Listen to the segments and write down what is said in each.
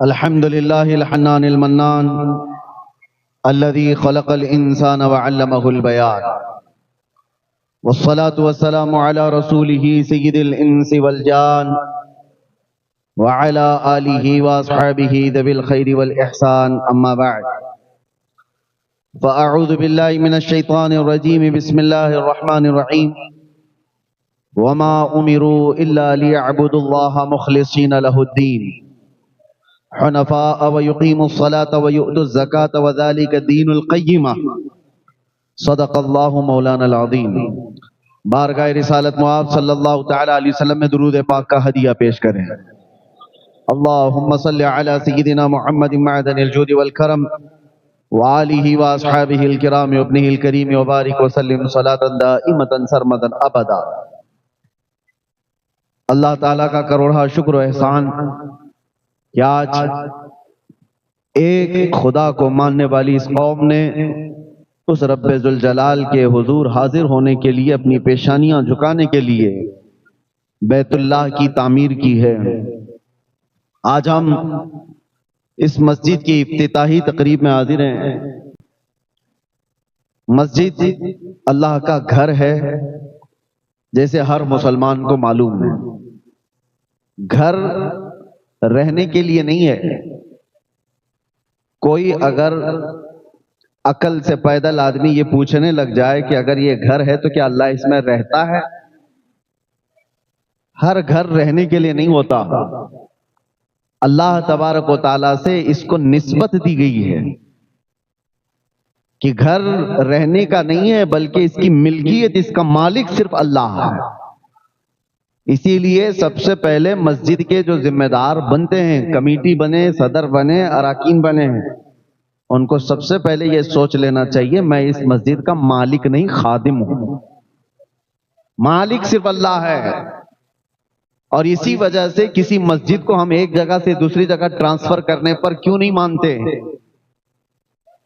الحمد لله الحنان المنان الذي خلق الإنسان وعلمه البيان، والصلاة والسلام على رسوله سيد الإنس والجان وعلى آله وأصحابه ذوي الخير والإحسان. أما بعد، فأعوذ بالله من الشيطان الرجيم. بسم الله الرحمن الرحيم. وما أمروا إلا ليعبدوا الله مخلصين له الدين حنفاء ويقيموا الصلاة ويؤتوا الزكاة وذلك الدين القيمة. صدق اللہ مولانا العظیم. بارگاہ رسالت معاب صلی اللہ تعالی علیہ وسلم میں درود پاک کا ہدیہ پیش کریں. اللہم صلی علی سیدنا محمد معدن الجود والکرم وآلہ واصحابہ الکرام وابنہ الکریم وبارک وسلم صلاة دائمتا سرمدا ابدا. اللہ تعالیٰ کا کروڑا شکر و احسان کہ آج ایک خدا کو ماننے والی اس قوم نے اس رب ذوالجلال کے حضور حاضر ہونے کے لیے، اپنی پیشانیاں جھکانے کے لیے بیت اللہ کی تعمیر کی ہے. آج ہم اس مسجد کی افتتاحی تقریب میں حاضر ہیں. مسجد اللہ کا گھر ہے، جیسے ہر مسلمان کو معلوم ہے. گھر رہنے کے لیے نہیں ہے. کوئی اگر عقل سے پیدل آدمی یہ پوچھنے لگ جائے کہ اگر یہ گھر ہے تو کیا اللہ اس میں رہتا ہے؟ ہر گھر رہنے کے لیے نہیں ہوتا. اللہ تبارک و تعالیٰ سے اس کو نسبت دی گئی ہے کہ گھر رہنے کا نہیں ہے، بلکہ اس کی ملکیت، اس کا مالک صرف اللہ ہے. اسی لیے سب سے پہلے مسجد کے جو ذمہ دار بنتے ہیں، کمیٹی بنے، صدر بنے، اراکین بنے ہیں، ان کو سب سے پہلے یہ سوچ لینا چاہیے میں اس مسجد کا مالک نہیں، خادم ہوں. مالک صرف اللہ ہے. اور اسی وجہ سے کسی مسجد کو ہم ایک جگہ سے دوسری جگہ ٹرانسفر کرنے پر کیوں نہیں مانتے؟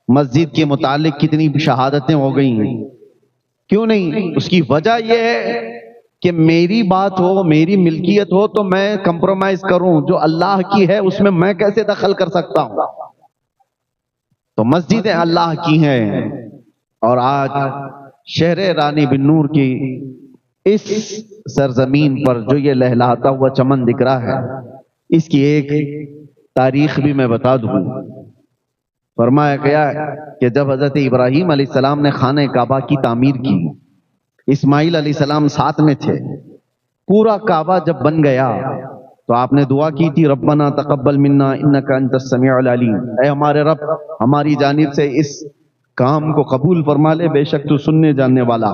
مسجد کے متعلق کتنی شہادتیں ہو گئی ہیں، کیوں نہیں؟ اس کی وجہ یہ ہے کہ میری بات ہو، میری ملکیت ہو تو میں کمپرومائز کروں. جو اللہ کی ہے اس میں کیسے دخل کر سکتا ہوں؟ تو مسجدیں اللہ کی ہیں. اور آج شہر رانی بن نور کی اس سرزمین پر جو یہ لہلاتا ہوا چمن دکھ رہا ہے، اس کی ایک تاریخ بھی میں بتا دوں. فرمایا گیا کہ جب حضرت ابراہیم علیہ السلام نے خانہ کعبہ کی تعمیر کی، اسماعیل علیہ السلام ساتھ میں تھے. پورا کعبہ جب بن گیا تو آپ نے دعا کی تھی، ربنا تقبل منا انک انت السمیع العلیم. اے ہمارے رب، ہماری جانب سے اس کام کو قبول فرما لے، بے شک تو سننے جاننے والا.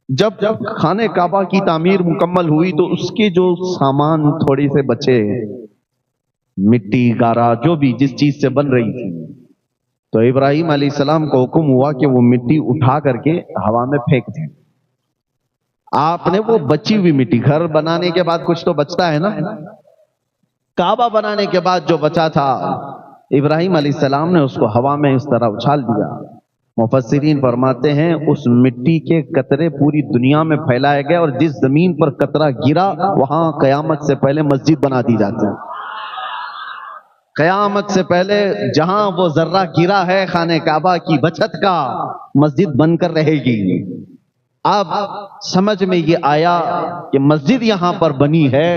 جب خانہ کعبہ کی تعمیر مکمل ہوئی تو اس کے جو سامان تھوڑے سے بچے، مٹی، گارا، جو بھی جس چیز سے بن رہی تھی، تو ابراہیم علیہ السلام کو حکم ہوا کہ وہ مٹی اٹھا کر کے ہوا میں پھینک دیں. آپ نے وہ بچی ہوئی مٹی، گھر بنانے کے بعد کچھ تو بچتا ہے نا، کعبہ بنانے کے بعد جو بچا تھا، ابراہیم علیہ السلام نے اس کو ہوا میں اس طرح اچھال دیا. مفسرین فرماتے ہیں اس مٹی کے قطرے پوری دنیا میں پھیلائے گئے، اور جس زمین پر قطرہ گرا وہاں قیامت سے پہلے مسجد بنا دی جاتی ہے. قیامت سے پہلے جہاں وہ ذرہ گرا ہے خانہ کعبہ کی بچت کا، مسجد بن کر رہے گی. اب سمجھ میں یہ آیا کہ مسجد یہاں پر بنی ہے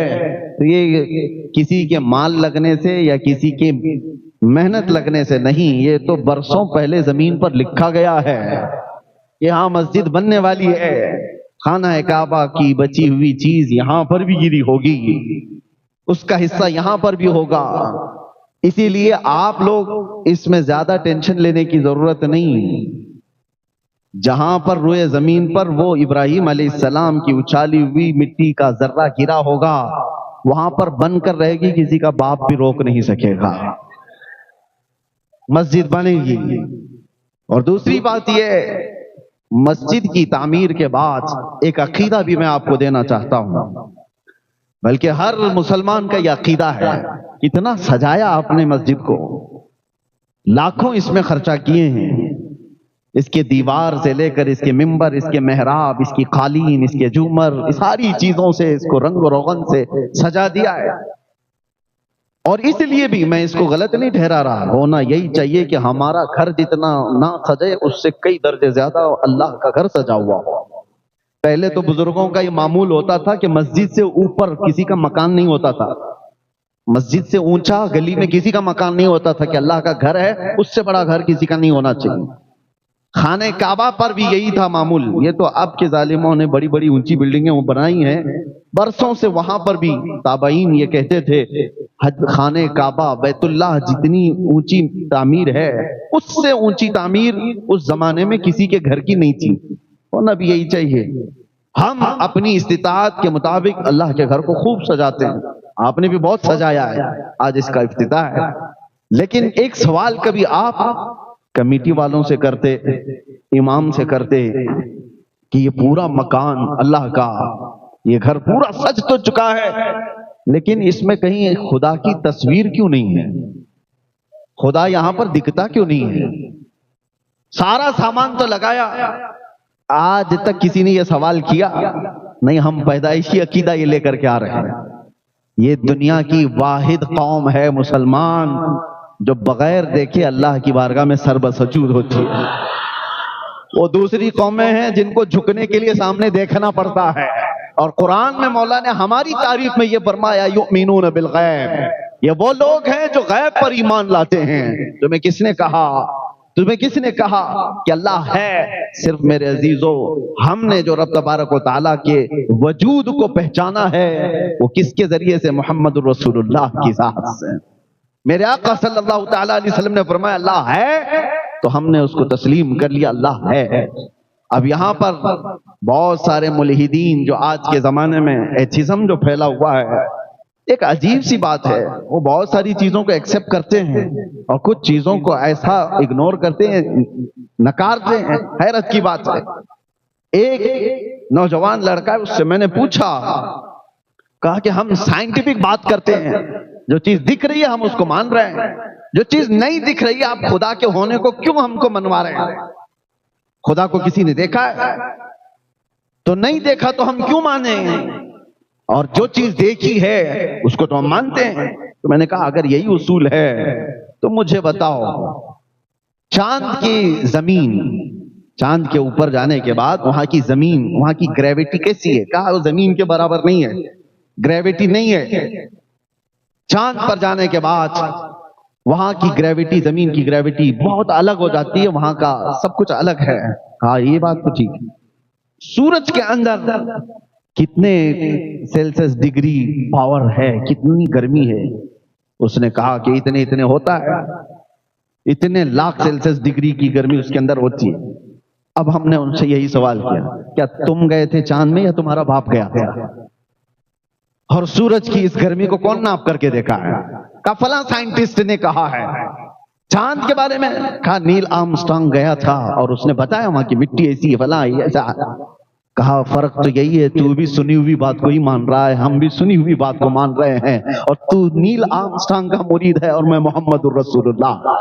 تو یہ کسی کے مال لگنے سے یا کسی کے محنت لگنے سے نہیں، یہ تو برسوں پہلے زمین پر لکھا گیا ہے کہ یہاں مسجد بننے والی ہے. خانہ کعبہ کی بچی ہوئی چیز یہاں پر بھی گری ہوگی، اس کا حصہ یہاں پر بھی ہوگا. اسی لیے آپ لوگ اس میں زیادہ ٹینشن لینے کی ضرورت نہیں. جہاں پر روئے زمین پر وہ ابراہیم علیہ السلام کی اچھالی ہوئی مٹی کا ذرہ گرا ہوگا، وہاں پر بن کر رہے گی، کسی کا باپ بھی روک نہیں سکے گا. مسجد بنے گی. اور دوسری بات یہ، مسجد کی تعمیر کے بعد ایک عقیدہ بھی میں آپ کو دینا چاہتا ہوں، بلکہ ہر مسلمان کا یہ عقیدہ ہے. اتنا سجایا آپ نے مسجد کو، لاکھوں اس میں خرچہ کیے ہیں. اس کے دیوار سے لے کر اس کے ممبر، اس کے محراب، اس کی قالین، اس کے جھومر، ساری چیزوں سے اس کو رنگ و روغن سے سجا دیا ہے. اور اس لیے بھی میں اس کو غلط نہیں ٹھہرا رہا، ہونا یہی چاہیے کہ ہمارا گھر جتنا نہ سجے اس سے کئی درجے زیادہ اللہ کا گھر سجا ہوا ہو۔ پہلے تو بزرگوں کا یہ معمول ہوتا تھا کہ مسجد سے اوپر کسی کا مکان نہیں ہوتا تھا، مسجد سے اونچا گلی میں کسی کا مکان نہیں ہوتا تھا کہ اللہ کا گھر ہے اس سے بڑا گھر کسی کا نہیں ہونا چاہیے۔ خانہ کعبہ پر بھی یہی تھا معمول۔ یہ تو اب کے ظالموں نے بڑی بڑی اونچی بلڈنگیں بنائی ہیں، برسوں سے وہاں پر بھی تابعین یہ کہتے تھے خانہ کعبہ بیت اللہ جتنی اونچی تعمیر ہے اس سے اونچی تعمیر اس زمانے میں کسی کے گھر کی نہیں تھی، ہونا بھی یہی چاہیے۔ ہم اپنی استطاعت کے مطابق اللہ کے گھر کو خوب سجاتے ہیں، آپ نے بھی بہت سجایا ہے، آج اس کا افتتاح ہے، لیکن ایک سوال کبھی آپ کمیٹی والوں سے کرتے، امام سے کرتے کہ یہ پورا مکان اللہ کا، یہ گھر پورا سج تو چکا ہے لیکن اس میں کہیں خدا کی تصویر کیوں نہیں ہے؟ خدا یہاں پر دکھتا کیوں نہیں ہے؟ سارا سامان تو لگایا، آج تک کسی نے یہ سوال کیا نہیں؟ ہم پیدائشی عقیدہ یہ لے کر کے آ رہے ہیں۔ یہ دنیا کی واحد قوم ہے مسلمان جو بغیر دیکھے اللہ کی بارگاہ میں سر بسجود ہوتی ہے۔ وہ دوسری قومیں ہیں جن کو جھکنے کے لیے سامنے دیکھنا پڑتا ہے، اور قرآن میں مولا نے ہماری تعریف میں یہ فرمایا یؤمنون بالغیب، یہ وہ لوگ ہیں جو غیب پر ایمان لاتے ہیں۔ تمہیں کس نے کہا کہ اللہ ہے؟ صرف میرے عزیزو ہم نے جو رب تبارک و تعالیٰ کے وجود کو پہچانا ہے وہ کس کے ذریعے سے؟ محمد رسول اللہ کی ذات سے۔ میرے آقا صلی اللہ تعالیٰ علیہ وسلم نے فرمایا اللہ ہے تو ہم نے اس کو تسلیم کر لیا، اللہ ہے۔ اب یہاں پر بہت سارے ملحدین جو آج کے زمانے میں ایتھیزم جو پھیلا ہوا ہے، ایک عجیب سی بات ہے، وہ بہت ساری چیزوں کو ایکسپٹ کرتے ہیں اور کچھ چیزوں کو ایسا اگنور کرتے ہیں، نکارتے ہیں۔ حیرت کی بات ہے، ایک نوجوان لڑکا ہے، اس سے میں نے پوچھا، کہا کہ ہم سائنٹیفک بات کرتے ہیں، جو چیز دکھ رہی ہے ہم اس کو مان رہے ہیں، جو چیز نہیں دکھ رہی ہے آپ خدا کے ہونے کو کیوں ہم کو منوا رہے ہیں؟ خدا کو کسی نے دیکھا ہے تو نہیں دیکھا تو ہم کیوں مانیں؟ اور جو چیز دیکھی ہے اس کو تو ہم مانتے ہیں۔ تو میں نے کہا اگر یہی اصول ہے تو مجھے بتاؤ، چاند کی زمین، چاند کے اوپر جانے کے بعد وہاں کی زمین، وہاں کی گریویٹی کیسی ہے؟ کہا وہ زمین کے برابر نہیں ہے، گریویٹی نہیں ہے۔ چاند پر جانے کے بعد وہاں کی گریویٹی، زمین کی گریویٹی بہت الگ ہو جاتی ہے، وہاں کا سب کچھ الگ ہے۔ کہا یہ بات تو ٹھیک ہے۔ سورج کے اندر کتنے سیلسیس ڈگری پاور ہے، کتنی گرمی ہے؟ اس نے کہا کہ اتنے ہوتا ہے، اتنے لاکھ سیلسیس ڈگری کی گرمی اس کے اندر ہوتی ہے۔ اب ہم نے ان سے یہی سوال کیا، کیا تم گئے تھے چاند میں یا تمہارا باپ گیا تھا؟ اور سورج کی اس گرمی کو کون ناپ کر کے دیکھا ہے؟ کہا فلاں سائنٹسٹ نے کہا ہے۔ چاند کے بارے میں کہا نیل آرمسٹرانگ گیا تھا اور اس نے بتایا وہاں کی مٹی ایسی ہے، فلاں ایسا۔ کہا فرق تو یہی ہے، تو بھی سنی ہوئی بات کو ہی مان رہا ہے، ہم بھی سنی ہوئی بات کو مان رہے ہیں، اور تو نیل آرمسٹرانگ کا مرید ہے اور میں محمد الرسول اللہ۔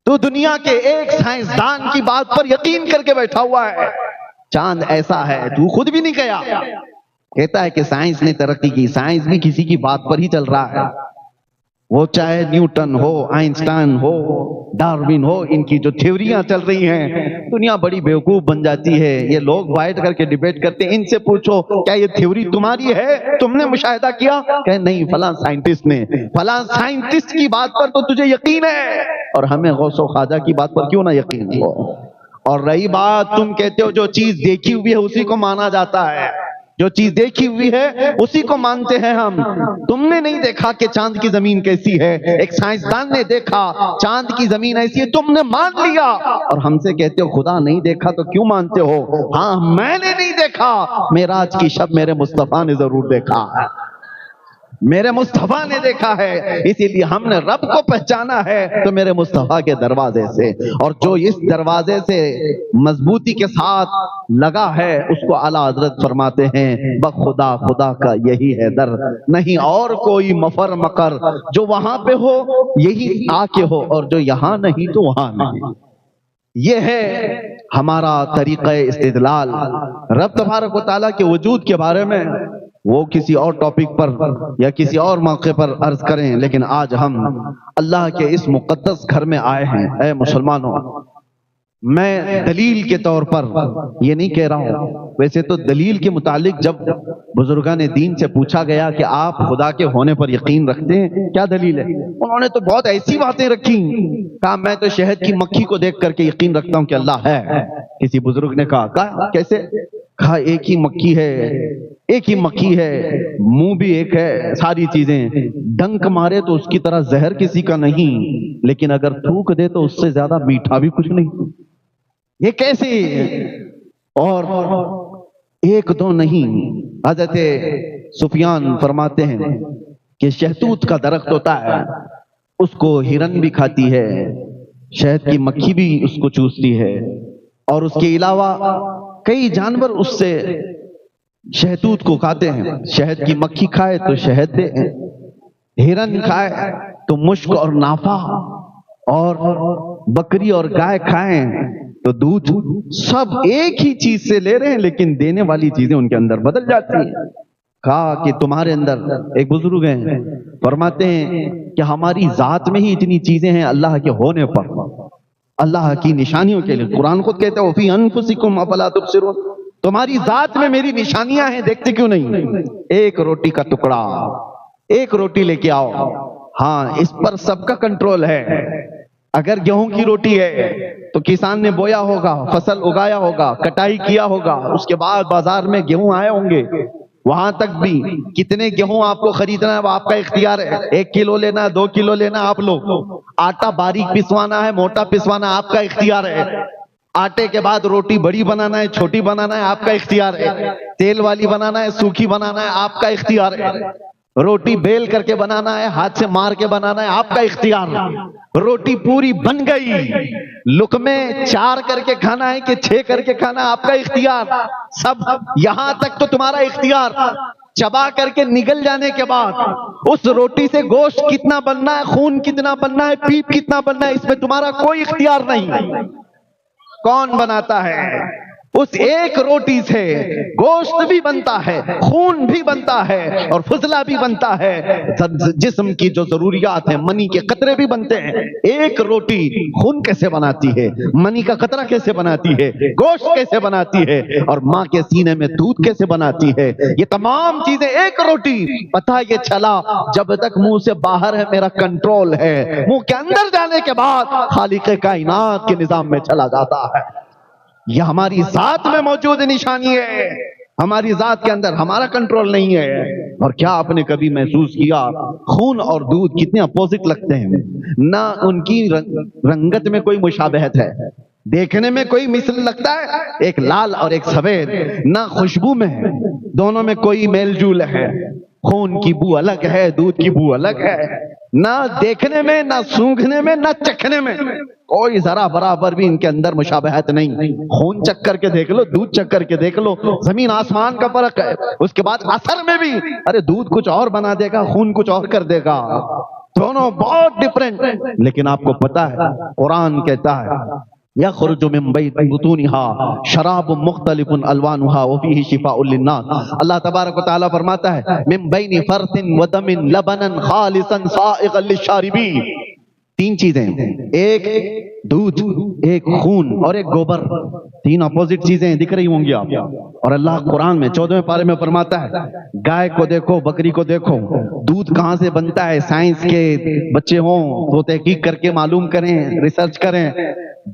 تو دنیا کے ایک سائنسدان کی بات پر یقین کر کے بیٹھا ہوا ہے، چاند ایسا ہے، تو خود بھی نہیں گیا۔ کہتا ہے کہ سائنس نے ترقی کی، سائنس بھی کسی کی بات پر ہی چل رہا ہے، وہ چاہے نیوٹن ہو، آئنسٹائن ہو، ڈارون ہو، ان کی جو تھیوریاں چل رہی ہیں، دنیا بڑی بیوقوف بن جاتی ہے۔ یہ لوگ بیٹھ کر کے ڈیبیٹ کرتے ہیں، ان سے پوچھو کیا یہ تھیوری تمہاری ہے، تم نے مشاہدہ کیا؟ کہ نہیں، فلاں سائنٹسٹ نے، فلاں سائنٹسٹ کی بات پر تو تجھے یقین ہے، اور ہمیں غوث و خواجہ کی بات پر کیوں نہ یقین ہو؟ اور رہی بات تم کہتے ہو جو چیز دیکھی ہوئی ہے اسی کو مانا جاتا ہے، جو چیز دیکھی ہوئی ہے اسی کو مانتے ہیں ہم۔ تم نے نہیں دیکھا کہ چاند کی زمین کیسی ہے، ایک سائنسدان نے دیکھا چاند کی زمین ایسی ہے، تم نے مان لیا، اور ہم سے کہتے ہو خدا نہیں دیکھا تو کیوں مانتے ہو؟ ہاں میں نے نہیں دیکھا، معراج کی شب میرے مصطفیٰ نے ضرور دیکھا، میرے مصطفیٰ نے دیکھا ہے، اسی لیے ہم نے رب کو پہچانا ہے تو میرے مصطفیٰ کے دروازے سے، اور جو اس دروازے سے مضبوطی کے ساتھ لگا ہے اس کو اعلیٰ حضرت فرماتے ہیں بخدا خدا کا یہی ہے در، نہیں اور کوئی مفر مکر، جو وہاں پہ ہو یہی آ کے ہو، اور جو یہاں نہیں تو وہاں نہیں۔ یہ ہے ہمارا طریقہ استدلال۔ رب تبارک و تعالیٰ کے وجود کے بارے میں وہ کسی اور ٹاپک پر یا کسی اور موقع پر عرض کریں، لیکن آج ہم اللہ کے اس مقدس گھر میں آئے ہیں۔ اے مسلمانوں، میں دلیل کے طور پر یہ نہیں کہہ رہا ہوں، ویسے تو دلیل کے متعلق جب بزرگان دین سے پوچھا گیا کہ آپ خدا کے ہونے پر یقین رکھتے ہیں، کیا دلیل ہے، انہوں نے تو بہت ایسی باتیں رکھی، کہا میں تو شہد کی مکھی کو دیکھ کر کے یقین رکھتا ہوں کہ اللہ ہے۔ کسی بزرگ نے کہا کیسے؟ کہا ایک ہی مکھی ہے، ایک ہی مکھی ہے، منہ بھی ایک ہے، ساری چیزیں، ڈنک مارے تو اس کی طرح زہر کسی کا نہیں، لیکن اگر تھوک دے تو اس سے زیادہ میٹھا بھی کچھ نہیں۔ یہ کیسے؟ اور ایک دو نہیں، حضرت سفیان فرماتے ہیں کہ شہتوت کا درخت ہوتا ہے، اس کو ہرن بھی کھاتی ہے، شہد کی مکھی بھی اس کو چوستی ہے، اور اس کے علاوہ کئی جانور اس سے شہتوت کو کھاتے ہیں۔ شہد کی مکھی کھائے تو شہد دے، ہرن کھائے تو مشک اور نافع، اور بکری اور گائے کھائیں تو دودھ، سب ایک ہی چیز سے لے رہے ہیں، لیکن دینے والی چیزیں ان کے اندر بدل جاتی ہیں۔ کہا کہ تمہارے اندر، ایک بزرگ ہیں فرماتے ہیں کہ ہماری ذات میں ہی اتنی چیزیں ہیں اللہ کے ہونے پر، اللہ کی نشانیوں کے لیے۔ قرآن خود کہتا ہے وَفِي أَنفُسِكُمْ أَفَلَا تُبْصِرُونَ، تمہاری ذات میں میری نشانیاں ہیں، دیکھتے کیوں نہیں؟ ایک روٹی کا ٹکڑا، ایک روٹی لے کے آؤ، ہاں اس پر سب کا کنٹرول ہے۔ اگر گیہوں کی روٹی ہے تو کسان نے بویا ہوگا، فصل اگایا ہوگا، کٹائی کیا ہوگا، اس کے بعد بازار میں گیہوں آئے ہوں گے، وہاں تک بھی کتنے گیہوں آپ کو خریدنا ہے وہ آپ کا اختیار ہے، 1 کلو لینا ہے، 2 کلو لینا ہے آپ لوگ، آٹا باریک پسوانا ہے، موٹا پسوانا آپ کا اختیار ہے، آٹے کے بعد روٹی بڑی بنانا ہے، چھوٹی بنانا ہے آپ کا اختیار ہے، تیل والی بنانا ہے، سوکھی بنانا ہے آپ کا اختیار ہے، روٹی بیل کر کے بنانا ہے، ہاتھ سے مار کے بنانا ہے آپ کا اختیار ہے۔ روٹی پوری بن گئی، لقمے 4 کر کے کھانا ہے کہ 6 کر کے کھانا ہے آپ کا اختیار، سب یہاں تک تو تمہارا اختیار۔ چبا کر کے نگل جانے کے بعد اس روٹی سے گوشت کتنا بننا ہے، خون کتنا بننا ہے، پیپ کتنا بننا ہے، اس میں تمہارا کوئی اختیار نہیں۔ کون بناتا ہے؟ اس ایک روٹی سے گوشت بھی بنتا ہے، خون بھی بنتا ہے، اور فضلہ بھی بنتا ہے، جسم کی جو ضروریات ہیں، منی کے قطرے بھی بنتے ہیں۔ ایک روٹی خون کیسے بناتی ہے، منی کا قطرہ کیسے بناتی ہے، گوشت کیسے بناتی ہے، اور ماں کے سینے میں دودھ کیسے بناتی ہے، یہ تمام چیزیں ایک روٹی۔ پتہ یہ چلا جب تک منہ سے باہر ہے میرا کنٹرول ہے، منہ کے اندر جانے کے بعد خالق کائنات کے نظام میں چلا جاتا ہے۔ یہ ہماری ذات میں موجود نشانی ہے، ہماری ذات کے اندر ہمارا کنٹرول نہیں ہے۔ اور کیا آپ نے کبھی محسوس کیا خون اور دودھ کتنے اپوزٹ لگتے ہیں، نہ ان کی رنگت میں کوئی مشابہت ہے، دیکھنے میں کوئی مثل لگتا ہے، ایک لال اور ایک سفید، نہ خوشبو میں ہے، دونوں میں کوئی میل جول ہے، خون کی بو الگ ہے، دودھ کی بو الگ ہے، نہ دیکھنے میں، نہ سونگھنے میں، نہ چکھنے میں کوئی ذرا برابر بھی ان کے اندر مشابہت نہیں۔ خون چکھ کر کے دیکھ لو، دودھ چکھ کر کے دیکھ لو، زمین آسمان کا فرق ہے۔ اس کے بعد اثر میں بھی ارے دودھ کچھ اور بنا دے گا، خون کچھ اور کر دے گا، دونوں بہت ڈیفرنٹ۔ لیکن آپ کو پتا ہے قرآن کہتا ہے یخرج من بطونها شراب مختلف الوانها وفيه شفاء للناس، اللہ تبارک و تعالیٰ فرماتا ہے من بین فرث ودم لبنا خالصا سائغا للشاربین۔ 3 چیزیں، ایک دودھ، ایک خون اور ایک گوبر، 3 اپوزٹ چیزیں دکھ رہی ہوں گی آپ۔ اور اللہ قرآن میں 14ویں پارے میں فرماتا ہے گائے کو دیکھو، بکری کو دیکھو، دودھ کہاں سے بنتا ہے، سائنس کے بچے ہوں تو تحقیق کر کے معلوم کریں، ریسرچ کریں،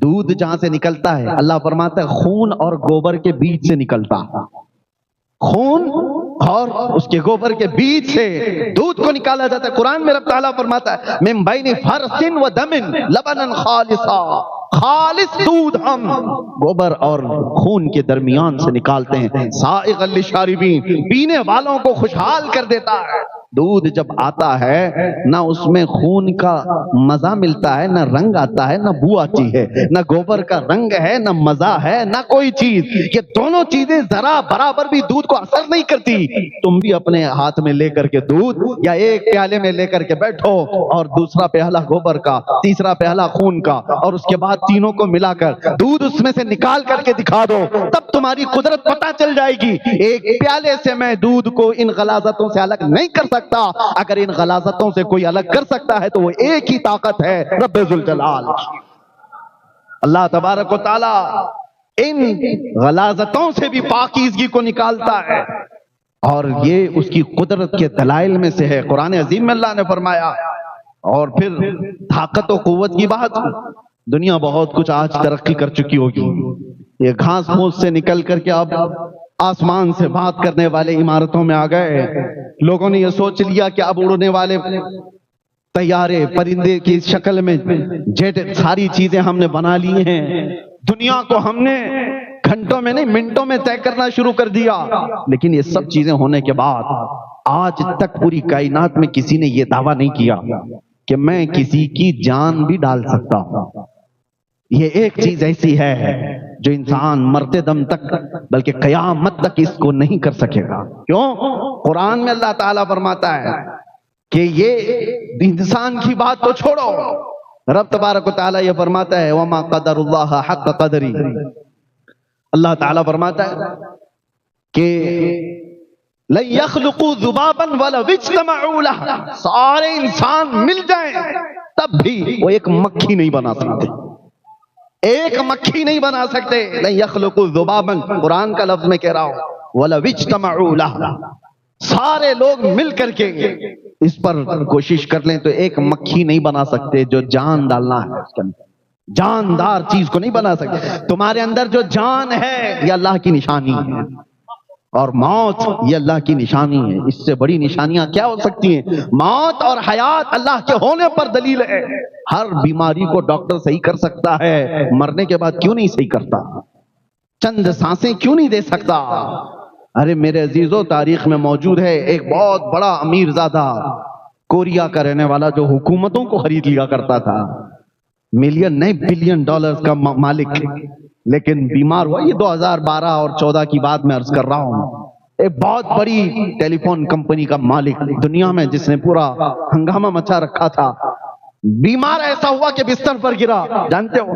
دودھ جہاں سے نکلتا ہے اللہ فرماتا ہے خون اور گوبر کے بیچ سے نکلتا، خون اور اس کے گوبر کے بیچ سے دودھ کو نکالا جاتا ہے۔ قرآن میں رب تعالیٰ فرماتا ہے من بین فرث و دم لبنا خالصا، خالص دودھ ہم گوبر اور خون کے درمیان سے نکالتے ہیں، سائغا للشاربین، پینے والوں کو خوشحال کر دیتا ہے۔ دودھ جب آتا ہے نہ اس میں خون کا مزہ ملتا ہے، نہ رنگ آتا ہے، نہ بو آتی ہے، نہ گوبر کا رنگ ہے، نہ مزہ ہے، نہ کوئی چیز۔ یہ دونوں چیزیں ذرا برابر بھی دودھ کو اثر نہیں کرتی۔ تم بھی اپنے ہاتھ میں لے کر کے دودھ یا ایک پیالے میں لے کر کے بیٹھو اور دوسرا پیالہ گوبر کا، تیسرا پیالہ خون کا، اور اس کے بعد تینوں کو ملا کر دودھ اس میں سے نکال کر کے دکھا دو، تب تمہاری قدرت پتہ چل جائے گی۔ ایک پیالے سے میں دودھ کو ان غلاظتوں سے الگ نہیں کر سکتا، اگر ان غلاظتوں سے کوئی الگ کر سکتا ہے تو وہ ایک ہی طاقت ہے، رب ذوالجلال۔ اللہ تبارک و تعالی ان غلاظتوں سے بھی پاکیزگی کو نکالتا ہے، اور یہ اس کی قدرت کے دلائل میں سے ہے۔ قرآن عظیم میں اللہ نے فرمایا، اور پھر طاقت و قوت کی بات، دنیا بہت کچھ آج ترقی کر چکی ہوگی، یہ گھاس پھوس سے نکل کر کے اب آسمان سے بات کرنے والے عمارتوں میں آ گئے۔ لوگوں نے یہ سوچ لیا کہ اب اڑنے والے طیارے، پرندے کی شکل میں جیٹ، ساری چیزیں ہم نے بنا لی ہیں۔ دنیا کو ہم نے گھنٹوں میں نہیں منٹوں میں طے کرنا شروع کر دیا۔ لیکن یہ سب چیزیں ہونے کے بعد آج تک پوری کائنات میں کسی نے یہ دعویٰ نہیں کیا کہ میں کسی کی جان بھی ڈال سکتا ہوں۔ یہ ایک چیز ایسی ہے جو انسان مرتے دم تک بلکہ قیامت تک اس کو نہیں کر سکے گا۔ کیوں؟ قرآن میں اللہ تعالیٰ فرماتا ہے کہ یہ انسان کی بات تو چھوڑو، رب تبارک و تعالیٰ یہ فرماتا ہے وَمَا قَدَرُ اللَّهَ حَقَّ قَدْرِهِ، اللہ تعالیٰ فرماتا ہے کہ لَن يَخْلُقُوا ذُبَابًا وَلَوِ اجْتَمَعُوا لَهُ، سارے انسان مل جائیں تب بھی وہ ایک مکھی نہیں بنا سکتے، ایک مکھی نہیں بنا سکتے۔ لَن يَخْلُقُوا ذُبَابًا، قرآن کا لفظ میں کہہ رہا ہوں، وَلَوِ اجْتَمَعُوا لَهُ، سارے لوگ مل کر کے اس پر کوشش کر لیں تو ایک مکھی نہیں بنا سکتے جو جان ڈالنا ہے اس کے اندر، جاندار چیز کو نہیں بنا سکتے۔ تمہارے اندر جو جان ہے یہ اللہ کی نشانی ہے، اور موت یہ اللہ کی نشانی ہے۔ اس سے بڑی نشانیاں کیا ہو سکتی ہیں؟ موت اور حیات اللہ کے ہونے پر دلیل ہے۔ ہر بیماری کو ڈاکٹر صحیح کر سکتا ہے، مرنے کے بعد کیوں نہیں صحیح کرتا؟ چند سانسیں کیوں نہیں دے سکتا؟ ارے میرے عزیزو، تاریخ میں موجود ہے ایک بہت بڑا امیر زادہ، کوریا کا رہنے والا، جو حکومتوں کو خرید لیا کرتا تھا، ملین نہیں بلین ڈالرز کا مالک، لیکن بیمار ہوا۔ یہ 2012 اور 14 کی بات میں عرض کر رہا ہوں۔ ایک بہت بڑی ٹیلی فون کمپنی کا مالک دنیا میں، جس نے پورا ہنگامہ مچا رکھا تھا، بیمار ایسا ہوا کہ بستر پر گرا۔ جانتے ہو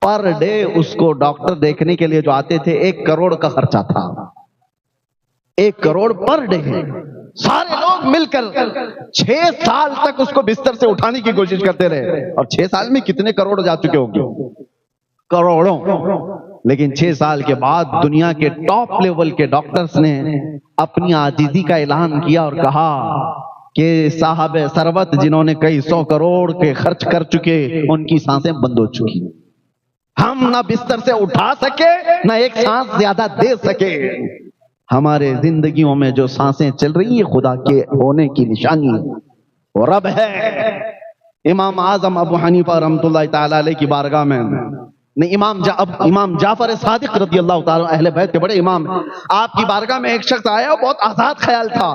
پر ڈے اس کو ڈاکٹر دیکھنے کے لیے جو آتے تھے 1 کروڑ کا خرچہ تھا، 1 کروڑ پر ڈے۔ سارے لوگ مل کر 6 سال تک اس کو بستر سے اٹھانے کی کوشش کرتے رہے، اور 6 سال میں کتنے کروڑ جا چکے ہوں گے؟ کروڑوں۔ لیکن 6 سال کے بعد دنیا کے ٹاپ لیول کے ڈاکٹرز نے اپنی عاجزی کا اعلان کیا اور کہا کہ صاحب ثروت جنہوں نے کئی 100 کروڑ کے خرچ کر چکے، ان کی سانسیں بند ہو چکی، ہم نہ بستر سے اٹھا سکے نہ ایک سانس زیادہ دے سکے۔ ہمارے زندگیوں میں جو سانسیں چل رہی ہیں خدا کے ہونے کی نشانی ہے، وہ رب ہے۔ امام اعظم ابو حنیفہ رحمۃ اللہ تعالی علیہ کی بارگاہ میں نہیں، امام جعفر صادق رضی اللہ تعالی اہل بیت کے بڑے امام، آپ کی بارگاہ میں ایک شخص آیا، بہت آزاد خیال تھا،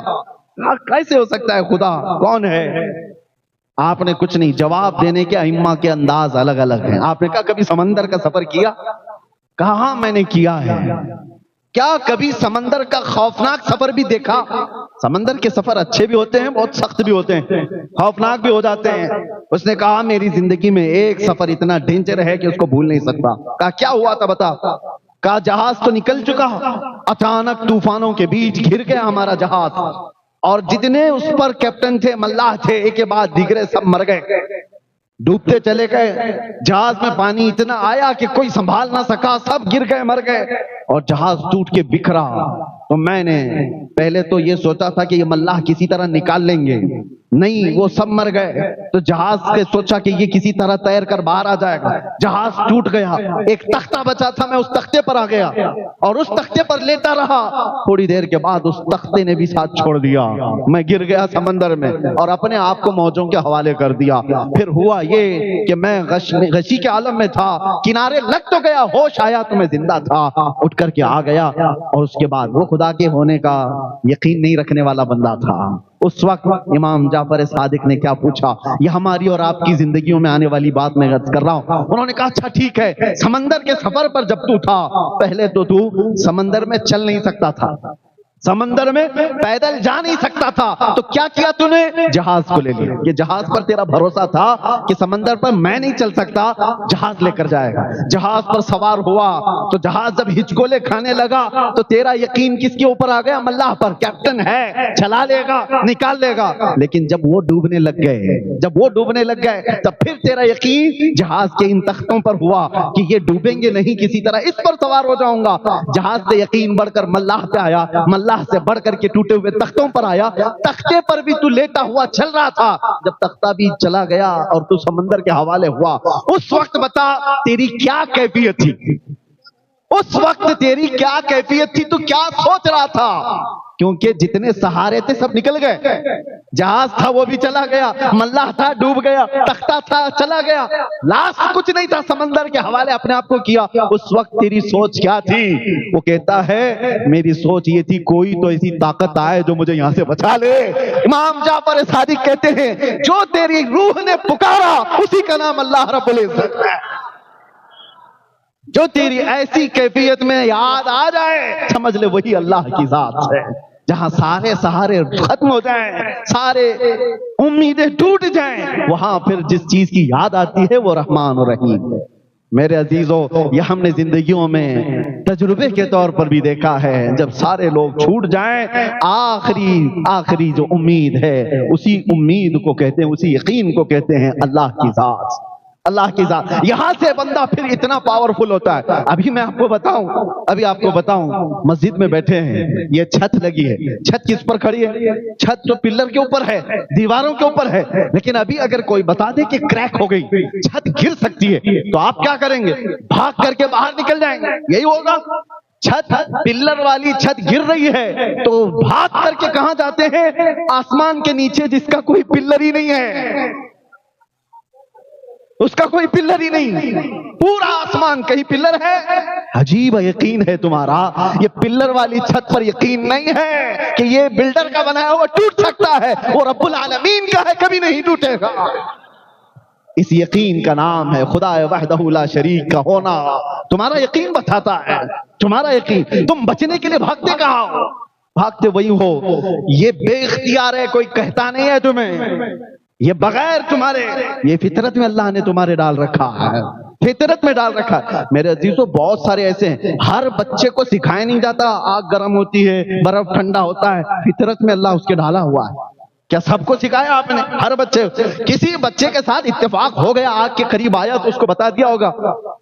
کیسے ہو سکتا ہے خدا کون ہے؟ آپ نے کچھ نہیں، جواب دینے کے ائمہ کے انداز الگ الگ ہیں۔ آپ نے کہا کبھی سمندر کا سفر کیا؟ کہا ہاں میں نے کیا ہے۔ کیا کبھی سمندر کا خوفناک سفر بھی دیکھا؟ سمندر کے سفر اچھے بھی ہوتے ہیں، بہت سخت بھی ہوتے ہیں، خوفناک بھی ہو جاتے ہیں۔ اس نے کہا میری زندگی میں ایک سفر اتنا ڈینجر ہے کہ اس کو بھول نہیں سکتا۔ کہا کیا ہوا تھا بتا؟ کہا جہاز تو نکل چکا، اچانک طوفانوں کے بیچ گر گیا ہمارا جہاز، اور جتنے اس پر کیپٹن تھے، ملاح تھے، ایک کے بعد دیگرے سب مر گئے، ڈوبتے چلے گئے۔ جہاز میں پانی اتنا آیا کہ کوئی سنبھال نہ سکا، سب گر گئے، مر گئے، اور جہاز ٹوٹ کے بکھرا۔ تو میں نے پہلے تو یہ سوچا تھا کہ یہ ملاح کسی طرح نکال لیں گے، نہیں وہ سب مر گئے۔ تو جہاز کے سوچا کہ یہ کسی طرح تیر کر باہر آ جائے گا، جہاز ٹوٹ گیا۔ ایک تختہ بچا تھا، میں اس تختے پر آ گیا اور اس تختے پر لیٹا رہا۔ تھوڑی دیر کے بعد اس تختے نے بھی ساتھ چھوڑ دیا، میں گر گیا سمندر میں اور اپنے آپ کو موجوں کے حوالے کر دیا۔ پھر ہوا یہ کہ میں غشی کے عالم میں تھا، کنارے لگ تو گیا، ہوش آیا تو میں زندہ تھا، اٹھ کر کے آ گیا، اور اس کے بعد وہ خدا کے ہونے کا یقین نہیں رکھنے والا بندہ تھا۔ اس وقت امام جعفر صادق نے کیا پوچھا، یہ ہماری اور آپ کی زندگیوں میں آنے والی بات میں عرض کر رہا ہوں۔ انہوں نے کہا اچھا ٹھیک ہے، سمندر کے سفر پر جب تو تھا، پہلے تو سمندر میں چل نہیں سکتا تھا، سمندر میں پیدل جا نہیں سکتا تھا، تو کیا کیا تو نے؟ جہاز کو لے لیا۔ یہ جہاز پر تیرا بھروسہ تھا کہ سمندر پر میں نہیں چل سکتا، جہاز لے کر جائے گا۔ جہاز پر سوار ہوا تو جہاز جب ہچکولے کھانے لگا تو تیرا یقین کس کے اوپر آ گیا؟ اللہ پر، کیپٹن ہے، چلا لے گا، نکال لے گا۔ لیکن جب وہ ڈوبنے لگ گئے، تب پھر تیرا یقین جہاز کے ان تختوں پر ہوا کہ یہ ڈوبیں گے نہیں، کسی طرح اس پر سوار ہو جاؤں گا۔ جہاز سے یقین بڑھ کر ملاح پہ آیا، ملاح سے بڑھ کر کے ٹوٹے ہوئے تختوں پر آیا، تختے پر بھی تو لیٹا ہوا چل رہا تھا۔ جب تختہ بھی چلا گیا اور تو سمندر کے حوالے ہوا، اس وقت بتا تیری کیا کیفیت تھی؟ اس وقت تیری کیا کیفیت تھی؟ تو کیا سوچ رہا تھا؟ کیونکہ جتنے سہارے تھے سب نکل گئے، جہاز تھا وہ بھی چلا گیا، ملاح تھا ڈوب گیا، تختہ تھا چلا گیا، لاسٹ کچھ نہیں تھا، سمندر کے حوالے اپنے آپ کو کیا۔ اس وقت تیری سوچ کیا تھی؟ وہ کہتا ہے میری سوچ یہ تھی کوئی تو ایسی طاقت آئے جو مجھے یہاں سے بچا لے۔ امام جعفر صادق کہتے ہیں جو تیری روح نے پکارا اسی کا نام اللہ رب العزت ہے۔ جو تیری ایسی کیفیت میں یاد آ جائے سمجھ لے وہی اللہ کی ذات ہے۔ جہاں سارے سہارے ختم ہو جائیں، سارے امیدیں ٹوٹ جائیں، وہاں پھر جس چیز کی یاد آتی ہے وہ رحمان و رحیم ہے۔ میرے عزیزو، یہ ہم نے زندگیوں میں تجربے کے طور پر بھی دیکھا ہے، جب سارے لوگ چھوٹ جائیں، آخری جو امید ہے اسی امید کو کہتے ہیں، اسی یقین کو کہتے ہیں اللہ کی ذات۔ اللہ کی ذات، یہاں سے بندہ پھر اتنا پاورفل ہوتا ہے۔ ابھی میں آپ کو بتاؤں مسجد میں بیٹھے ہیں، یہ چھت لگی ہے، چھت کس پر کھڑی ہے؟ چھت تو پلر کے اوپر ہے، دیواروں کے اوپر ہے، لیکن ابھی اگر کوئی بتا دے کہ کریک ہو گئی، چھت گر سکتی ہے، تو آپ کیا کریں گے؟ بھاگ کر کے باہر نکل جائیں گے، یہی ہوگا۔ چھت پلر والی چھت گر رہی ہے تو بھاگ کر کے کہاں جاتے ہیں؟ آسمان کے نیچے جس کا کوئی پلر ہی نہیں ہے، اس کا کوئی پلر ہی نہیں، پورا آسمان، کہیں پلر ہے؟ عجیب یقین ہے تمہارا، یہ پلر والی چھت پر یقین نہیں ہے کہ یہ بلڈر کا بنایا ہوا ٹوٹ سکتا ہے، وہ رب العالمین کا ہے، کبھی نہیں ٹوٹے گا۔ اس یقین کا نام ہے خدا وحدہ لا شریک کا ہونا۔ تمہارا یقین بتاتا ہے، تمہارا یقین، تم بچنے کے لیے بھاگتے کہاں ہو؟ بھاگتے وہی ہو، یہ بے اختیار ہے، کوئی کہتا نہیں ہے تمہیں، یہ بغیر تمہارے، یہ فطرت میں اللہ نے تمہارے ڈال رکھا ہے، فطرت میں ڈال رکھا ہے۔ میرے عزیزو، بہت سارے ایسے ہیں، ہر بچے کو سکھایا نہیں جاتا آگ گرم ہوتی ہے، برف ٹھنڈا ہوتا ہے، فطرت میں اللہ اس کے ڈالا ہوا ہے۔ کیا سب کو سکھایا آپ نے؟ ہر بچے، کسی بچے کے ساتھ اتفاق ہو گیا، آگ کے قریب آیا تو اس کو بتا دیا ہوگا،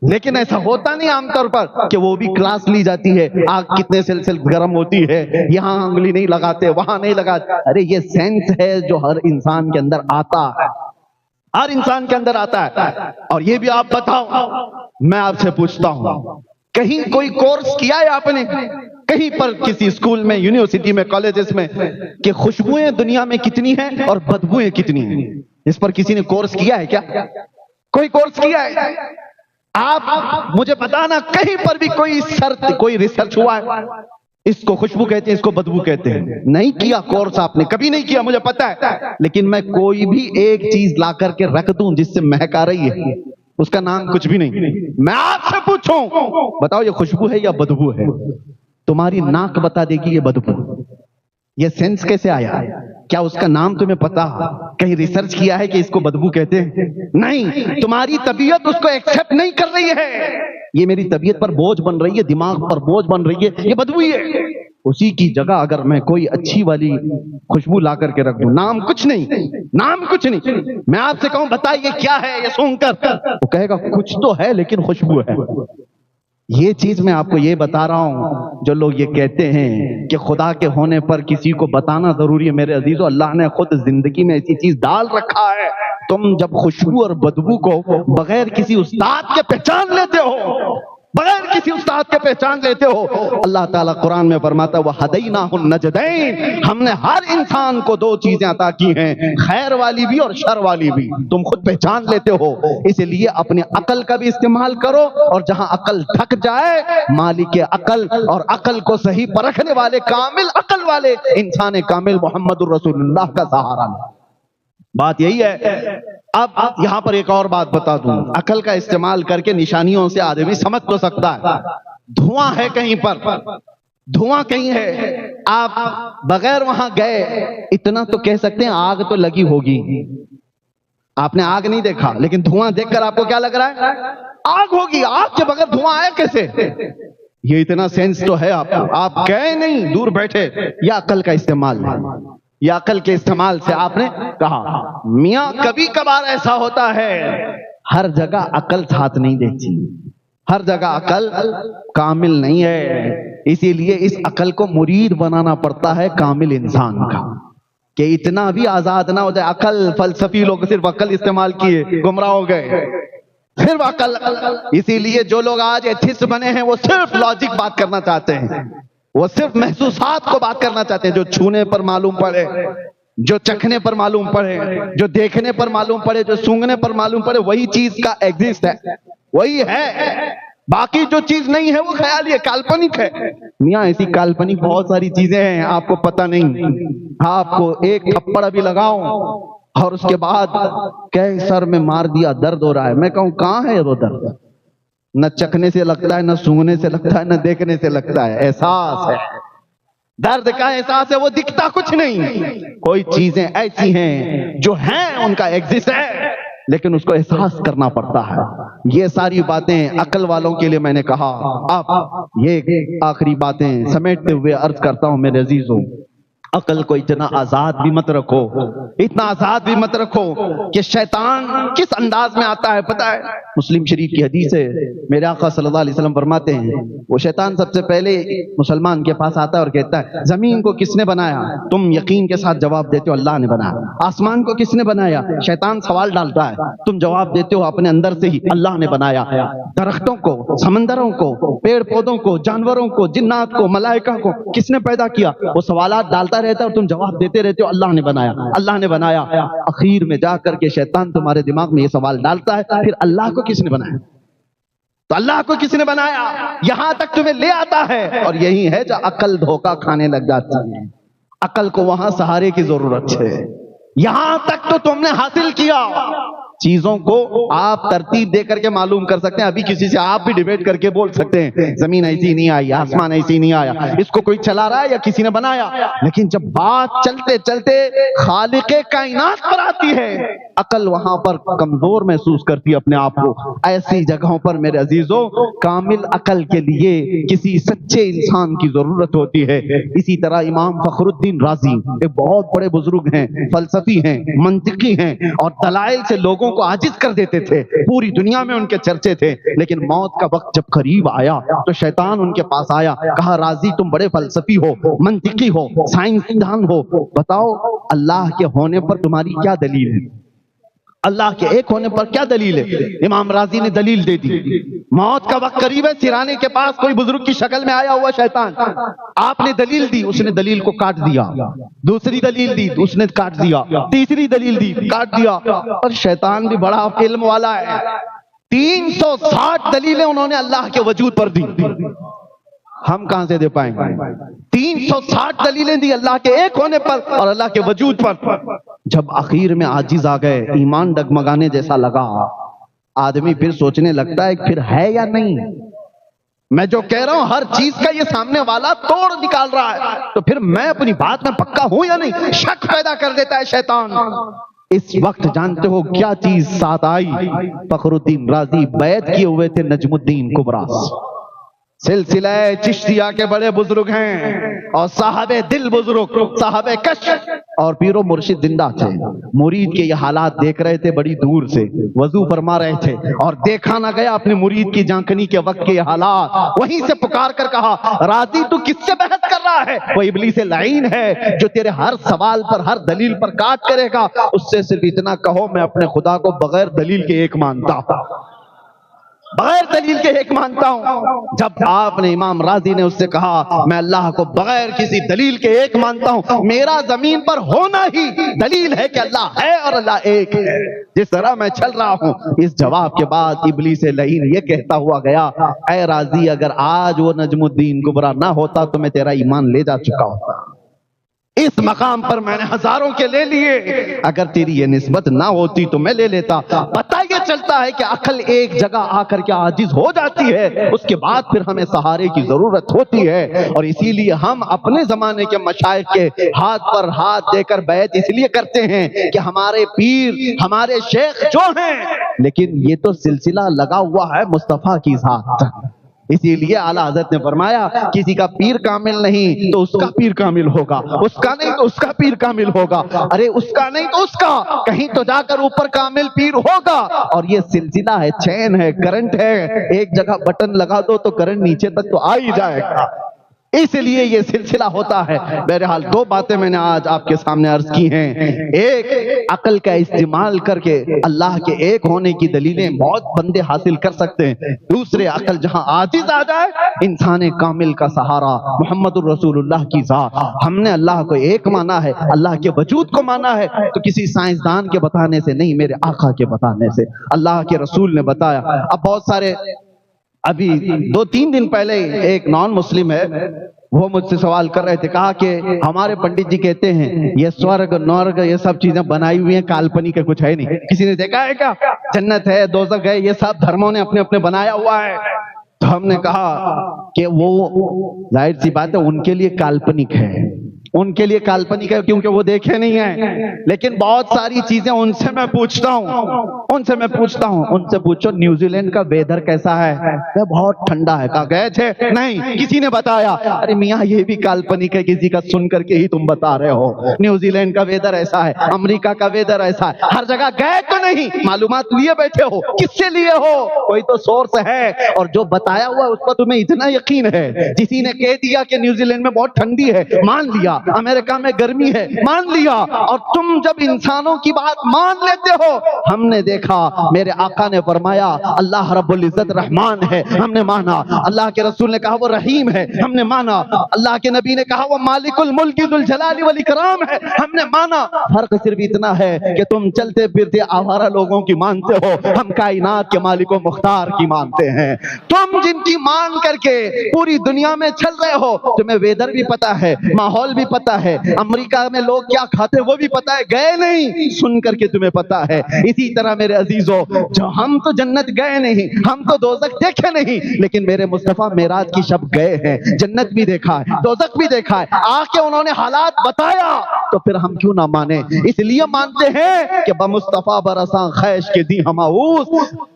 لیکن ایسا ہوتا نہیں عام طور پر کہ وہ بھی کلاس لی جاتی ہے، آگ کتنے سیلسیس گرم ہوتی ہے، یہاں انگلی نہیں لگاتے، وہاں نہیں لگاتے۔ ارے یہ سینس ہے جو ہر انسان کے اندر آتا ہے، ہر انسان کے اندر آتا ہے۔ اور یہ بھی آپ بتاؤ، میں آپ سے پوچھتا ہوں، کہیں کوئی کورس کیا ہے آپ نے کہیں پر، کسی اسکول میں، یونیورسٹی میں، کالجز میں، کہ خوشبوئیں دنیا میں کتنی ہیں اور بدبوئیں کتنی ہیں؟ اس پر کسی نے کورس کیا ہے کیا؟ کوئی کورس کیا ہے؟ آپ مجھے بتانا کہیں پر بھی کوئی ریسرچ ہوا ہے؟ اس کو خوشبو کہتے ہیں، اس کو بدبو کہتے ہیں، نہیں کیا کورس آپ نے، کبھی نہیں کیا، مجھے پتا ہے۔ لیکن میں کوئی بھی ایک چیز لا کر کے رکھ دوں جس سے مہک آ رہی ہے، اس کا نام کچھ بھی نہیں، میں آپ سے پوچھوں بتاؤ یہ خوشبو ہے یا بدبو ہے؟ تمہاری ناک بتا دے گی یہ بدبو۔ یہ سینس کیسے آیا؟ کیا اس کا نام تمہیں پتا؟ کہیں ریسرچ کیا ہے کہ اس کو بدبو کہتے ہیں؟ نہیں، تمہاری طبیعت اس کو ایکسپٹ نہیں کر رہی ہے، یہ میری طبیعت پر بوجھ بن رہی ہے، دماغ پر بوجھ بن رہی ہے، یہ بدبو ہی ہے۔ اسی کی جگہ اگر میں کوئی اچھی والی خوشبو لا کر کے رکھ دوں، نام کچھ نہیں، میں آپ سے کہوں بتائیے کیا ہے یہ سونگ کر، وہ کہے گا کچھ تو ہے لیکن خوشبو ہے۔ یہ چیز میں آپ کو یہ بتا رہا ہوں، جو لوگ یہ کہتے ہیں کہ خدا کے ہونے پر کسی کو بتانا ضروری ہے، میرے عزیزو اللہ نے خود زندگی میں ایسی چیز ڈال رکھا ہے، تم جب خوشبو اور بدبو کو بغیر کسی استاد کے پہچان لیتے ہو، بغیر کسی استاد کے پہچان لیتے ہو. اللہ تعالیٰ قرآن میں فرماتا ہے وَهَدَيْنَاهُ النَّجْدَيْنِ، ہم نے ہر انسان کو دو چیزیں عطا کی ہیں، خیر والی بھی اور شر والی بھی. تم خود پہچان لیتے ہو، اس لیے اپنی عقل کا بھی استعمال کرو، اور جہاں عقل تھک جائے مالک عقل اور عقل کو صحیح پرکھنے والے کامل عقل والے انسان کامل محمد الرسول اللہ کا سہارا لو. بات یہی ہے. اب یہاں پر ایک اور بات بتا دوں، عقل کا استعمال کر کے نشانیوں سے آدمی سمجھ تو سکتا ہے. دھواں ہے کہیں پر، دھواں کہیں ہے، آپ بغیر وہاں گئے اتنا تو کہہ سکتے ہیں آگ تو لگی ہوگی. آپ نے آگ نہیں دیکھا لیکن دھواں دیکھ کر آپ کو کیا لگ رہا ہے؟ آگ ہوگی. آگ کے بغیر دھواں آیا کیسے؟ یہ اتنا سینس تو ہے آپ گئے نہیں، دور بیٹھے. یہ عقل کا استعمال ہے. یہ عقل کے استعمال سے آپ نے کہا. میاں کبھی کبھار ایسا ہوتا ہے، ہر جگہ عقل ساتھ نہیں دیتی، ہر جگہ عقل کامل نہیں ہے. اسی لیے اس عقل کو مرید بنانا پڑتا ہے کامل انسان کا، کہ اتنا بھی آزاد نہ ہو جائے. عقل، فلسفی لوگ صرف عقل استعمال کیے گمراہ ہو گئے، صرف عقل. اسی لیے جو لوگ آج ایتھسٹ بنے ہیں وہ صرف لاجک بات کرنا چاہتے ہیں، وہ صرف محسوسات کو بات کرنا چاہتے ہیں. جو چھونے پر معلوم پڑے، جو چکھنے پر معلوم پڑے، جو دیکھنے پر معلوم پڑے، جو سونگنے پر معلوم پڑے، وہی چیز کا ایگزسٹ ہے، وہی ہے. باقی جو چیز نہیں ہے وہ خیالی ہے، کالپنک ہے. میاں ایسی کالپنک بہت ساری چیزیں ہیں آپ کو پتہ نہیں. آپ کو ایک تھپڑ بھی لگاؤں اور اس کے بعد کہ سر میں مار دیا، درد ہو رہا ہے، میں کہوں کہاں ہے وہ درد؟ نہ چکھنے سے لگتا ہے، نہ سونگنے سے لگتا ہے، نہ دیکھنے سے لگتا ہے. احساس ہے، درد کا احساس ہے، وہ دکھتا کچھ نہیں. کوئی چیزیں ایسی ہیں جو ہیں ان کا ایگزسٹ ہے لیکن اس کو احساس کرنا پڑتا ہے. یہ ساری باتیں عقل والوں کے لیے میں نے کہا. اب یہ آخری باتیں سمیٹتے ہوئے عرض کرتا ہوں میرے عزیزوں، عقل کو اتنا آزاد بھی مت رکھو، اتنا آزاد بھی مت رکھو کہ شیطان کس انداز میں آتا ہے پتہ ہے؟ مسلم شریف کی حدیث ہے، میرے آقا صلی اللہ علیہ وسلم فرماتے ہیں وہ شیطان سب سے پہلے مسلمان کے پاس آتا ہے اور کہتا ہے زمین کو کس نے بنایا؟ تم یقین کے ساتھ جواب دیتے ہو اللہ نے بنایا. آسمان کو کس نے بنایا؟ شیطان سوال ڈالتا ہے، تم جواب دیتے ہو اپنے اندر سے ہی اللہ نے بنایا. درختوں کو، سمندروں کو، پیڑ پودوں کو، جانوروں کو، جنات کو، ملائکہ کو کس نے پیدا کیا؟ وہ سوالات ڈالتا رہتا ہے اور تم جواب دیتے رہتے ہو اللہ نے بنایا، اللہ نے بنایا. اخیر میں جا کر کے شیطان تمہارے دماغ میں یہ سوال ڈالتا ہے پھر اللہ کو کس نے بنایا؟ تو اللہ کو کس نے بنایا؟ یہاں تک تمہیں لے آتا ہے. اور یہی ہے جو عقل دھوکہ کھانے لگ جاتی ہے. عقل کو وہاں سہارے کی ضرورت ہے. یہاں تک تو تم نے حاصل کیا. چیزوں کو آپ ترتیب دے کر کے معلوم کر سکتے ہیں. ابھی کسی سے آپ بھی ڈیبیٹ کر کے بول سکتے ہیں زمین ایسی نہیں آئی، آسمان ایسی نہیں آیا، اس کو کوئی چلا رہا ہے یا کسی نے بنایا. لیکن جب بات چلتے چلتے خالق کائنات پر آتی ہے عقل وہاں پر کمزور محسوس کرتی ہے اپنے آپ کو. ایسی جگہوں پر میرے عزیزوں کامل عقل کے لیے کسی سچے انسان کی ضرورت ہوتی ہے. اسی طرح امام فخر الدین رازی ایک بہت بڑے بزرگ ہیں، فلسفی ہیں، منطقی ہیں، اور دلائل سے لوگوں کو عاجز کر دیتے تھے. پوری دنیا میں ان کے چرچے تھے. لیکن موت کا وقت جب قریب آیا تو شیطان ان کے پاس آیا، کہا رازی تم بڑے فلسفی ہو، منطقی ہو، سائنسدان ہو، بتاؤ اللہ کے ہونے پر تمہاری کیا دلیل ہے؟ اللہ کے ایک ہونے پر کیا دلیل ہے؟ امام رازی نے دلیل دے دی. موت کا وقت قریب ہے، سرانے کے پاس کوئی بزرگ کی شکل میں آیا ہوا شیطان. آپ نے دلیل دی، اس نے دلیل کو کاٹ دیا. دوسری دلیل دی، اس نے کاٹ دیا. تیسری دلیل دی، کاٹ دیا. اور شیطان بھی بڑا علم والا ہے، 360 دلیلیں انہوں نے اللہ کے وجود پر دی. ہم کہاں سے دے پائیں گے؟ 360 دلیلیں دی اللہ کے ایک ہونے پر اور اللہ کے وجود پر. جب اخیر میں عاجز آ گئے، ایمان ڈگمگانے جیسا لگا، آدمی پھر سوچنے لگتا ہے پھر ہے یا نہیں. میں جو کہہ رہا ہوں ہر چیز کا یہ سامنے والا توڑ نکال رہا ہے، تو پھر میں اپنی بات میں پکا ہوں یا نہیں؟ شک پیدا کر دیتا ہے شیطان. اس وقت جانتے ہو کیا چیز ساتھ آئی؟ فخر الدین رازی بیعت کیے ہوئے تھے نجم الدین کبریٰ. سلسلہ چشتیہ کے بڑے بزرگ ہیں اور صاحب دل بزرگ، صاحب کشف اور پیر و مرشد زندہ تھے. مرید کے یہ حالات دیکھ رہے تھے بڑی دور سے، وضو فرما رہے تھے اور دیکھا نہ گیا اپنے مرید کی جانکنی کے وقت کے یہ حالات. وہیں سے پکار کر کہا راضی تو کس سے بحث کر رہا ہے؟ وہ ابلیس لعین ہے جو تیرے ہر سوال پر، ہر دلیل پر کاٹ کرے گا. اس سے صرف اتنا کہو میں اپنے خدا کو بغیر دلیل کے ایک مانتا. بغیر دلیل کے ایک مانتا ہوں۔ جب آپ نے امام راضی نے اس سے کہا میں اللہ کو بغیر کسی دلیل کے ایک مانتا ہوں، میرا زمین پر ہونا ہی دلیل ہے کہ اللہ ہے اور اللہ ایک ہے، جس طرح میں چل رہا ہوں۔ اس جواب کے بعد ابلیس لعین یہ کہتا ہوا گیا، اے راضی اگر آج وہ نجم الدین کبریٰ نہ ہوتا تو میں تیرا ایمان لے جا چکا ہوتا، اس مقام پر میں نے ہزاروں کے لے لیے، اگر تیری یہ نسبت نہ ہوتی تو میں لے لیتا۔ پتہ یہ چلتا ہے کہ عقل ایک جگہ آ کر کے عاجز ہو جاتی ہے، اس کے بعد پھر ہمیں سہارے کی ضرورت ہوتی ہے، اور اسی لیے ہم اپنے زمانے کے مشائخ کے ہاتھ پر ہاتھ دے کر بیعت اس لیے کرتے ہیں کہ ہمارے پیر ہمارے شیخ جو ہیں، لیکن یہ تو سلسلہ لگا ہوا ہے مصطفیٰ کی ذات۔ اسی لیے اعلیٰ حضرت نے فرمایا کسی کا پیر کامل نہیں تو اس کا پیر کامل ہوگا، اس کا نہیں تو اس کا پیر کامل ہوگا، ارے اس کا نہیں تو اس کا، کہیں تو جا کر اوپر کامل پیر ہوگا۔ اور یہ سلسلہ ہے، چین ہے، کرنٹ ہے، ایک جگہ بٹن لگا دو تو کرنٹ نیچے تک تو آ ہی جائے گا، اس لیے یہ سلسلہ ہوتا ہے۔ بہرحال دو باتیں میں نے آج آپ کے سامنے عرض کی ہیں، ایک عقل کا استعمال کر کے اللہ کے ایک ہونے کی دلیلیں بہت بندے حاصل کر سکتے ہیں، دوسرے عقل جہاں عاجز آ جائے، انسان کامل کا سہارا محمد الرسول اللہ کی ذات۔ ہم نے اللہ کو ایک مانا ہے، اللہ کے وجود کو مانا ہے تو کسی سائنسدان کے بتانے سے نہیں، میرے آقا کے بتانے سے، اللہ کے رسول نے بتایا۔ اب بہت سارے ابھی 2-3 دن پہلے ایک نان مسلم ہے، وہ مجھ سے سوال کر رہے تھے، کہا کہ ہمارے پنڈت جی کہتے ہیں یہ سورگ نورگ یہ سب چیزیں بنائی ہوئی ہیں، کالپنک ہے، کچھ ہے نہیں، کسی نے دیکھا ہے کیا؟ جنت ہے، دوزخ ہے، یہ سب دھرموں نے اپنے اپنے بنایا ہوا ہے۔ تو ہم نے کہا کہ وہ ظاہر سی بات ہے ان کے لیے کالپنک ہے، ان کے لیے کالپنک ہے کیونکہ وہ دیکھے نہیں ہیں، لیکن بہت ساری چیزیں ان سے میں پوچھتا ہوں، ان سے پوچھو نیوزی لینڈ کا ویدر کیسا ہے؟ وہ بہت ٹھنڈا ہے۔ کہا گئے تھے؟ نہیں، کسی نے بتایا۔ ارے میاں یہ بھی کالپنک ہے، کسی کا سن کر کے ہی تم بتا رہے ہو، نیوزی لینڈ کا ویدر ایسا ہے، امریکہ کا ویدر ایسا ہے، ہر جگہ گئے تو نہیں، معلومات لیے بیٹھے ہو، کس سے لیے ہو؟ کوئی تو سورس ہے، اور جو بتایا ہوا اس پر تمہیں اتنا یقین ہے۔ کسی نے کہہ دیا کہ نیوزی لینڈ میں بہت ٹھنڈی ہے، مان لیا، امریکہ میں گرمی ہے، مان لیا، اور تم جب انسانوں کی بات مان لیتے ہو، ہم نے دیکھا میرے آقا نے فرمایا اللہ رب العزت رحمان ہے، ہم نے مانا، اللہ کے رسول نے کہا وہ رحیم ہے، ہم نے مانا، اللہ کے نبی نے کہا وہ مالک الملک ذو الجلال والاکرام ہے، ہم نے مانا۔ فرق صرف اتنا ہے کہ تم چلتے پھرتے آوارہ لوگوں کی مانتے ہو، ہم کائنات کے مالک و مختار کی مانتے ہیں۔ تم جن کی مان کر کے پوری دنیا میں چل رہے ہو، تمہیں ویدر بھی پتا ہے، ماحول بھی پتا ہے، امریکہ میں لوگ کیا کھاتے وہ بھی پتا ہے، گئے نہیں، سن کر کے تمہیں پتا ہے۔ اسی طرح میرے عزیزو، جو ہم تو جنت گئے نہیں، ہم تو دوزخ دیکھے نہیں، لیکن میرے مصطفیٰ معراج کی شب گئے ہیں، جنت بھی دیکھا ہے، دوزخ بھی دیکھا ہے، آ کے انہوں نے حالات بتایا، تو پھر ہم کیوں نہ مانیں؟ اس لیے مانتے ہیں کہ بمصطفیٰ برساں خیش کے دی ہماؤس۔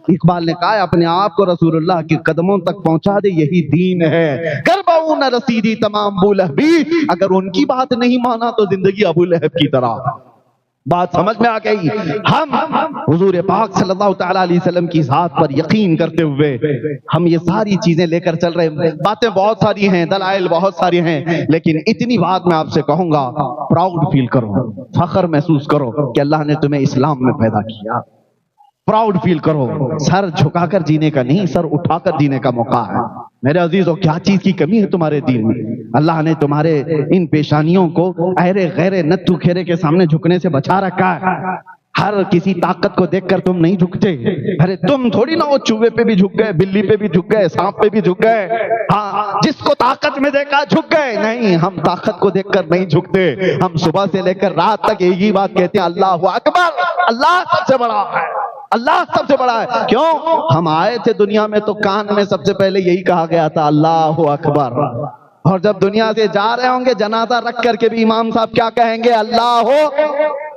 اقبال نے کہا اپنے آپ کو رسول اللہ کے قدموں تک پہنچا دے، یہی دین ہے، کرباؤ نہ رسیدی تمام ابو لہبی، اگر ان کی بات نہیں مانا تو زندگی ابو لہب کی طرح۔ بات سمجھ میں آ گئی؟ ہم حضور پاک صلی اللہ تعالیٰ علیہ وسلم کی ذات پر یقین کرتے ہوئے ہم یہ ساری چیزیں لے کر چل رہے ہیں۔ باتیں بہت ساری ہیں، دلائل بہت ساری ہیں، لیکن اتنی بات میں آپ سے کہوں گا، پراؤڈ فیل کرو، فخر محسوس کرو کہ اللہ نے تمہیں اسلام میں پیدا کیا۔ پراؤڈ فیل کرو، سر جھکا کر جینے کا نہیں، سر اٹھا کر جینے کا موقع ہے۔ میرے عزیزو، کیا چیز کی کمی ہے تمہارے دین میں؟ اللہ نے تمہارے ان پیشانیوں کو ایرے غیرے نتو کھیرے کے سامنے جھکنے سے بچا رکھا ہے۔ ہر کسی طاقت کو دیکھ کر تم نہیں جھکتے، ارے تم تھوڑی نہ ہو چوہے پہ بھی جھک گئے، بلی پہ بھی جھک گئے، سانپ پہ بھی جھک گئے، ہاں جس کو طاقت میں دیکھا جھک گئے۔ نہیں، ہم طاقت کو دیکھ کر نہیں جھکتے، ہم صبح سے لے کر رات تک ایک ہی بات کہتے ہیں، اللہ اکبر، اللہ سب سے بڑا ہے، اللہ سب سے بڑا ہے۔ کیوں؟ ہم آئے تھے دنیا میں تو کان میں سب سے پہلے یہی کہا گیا تھا، اللہ اکبر، اور جب دنیا سے جا رہے ہوں گے جنازہ رکھ کر کے بھی امام صاحب کیا کہیں گے؟ اللہ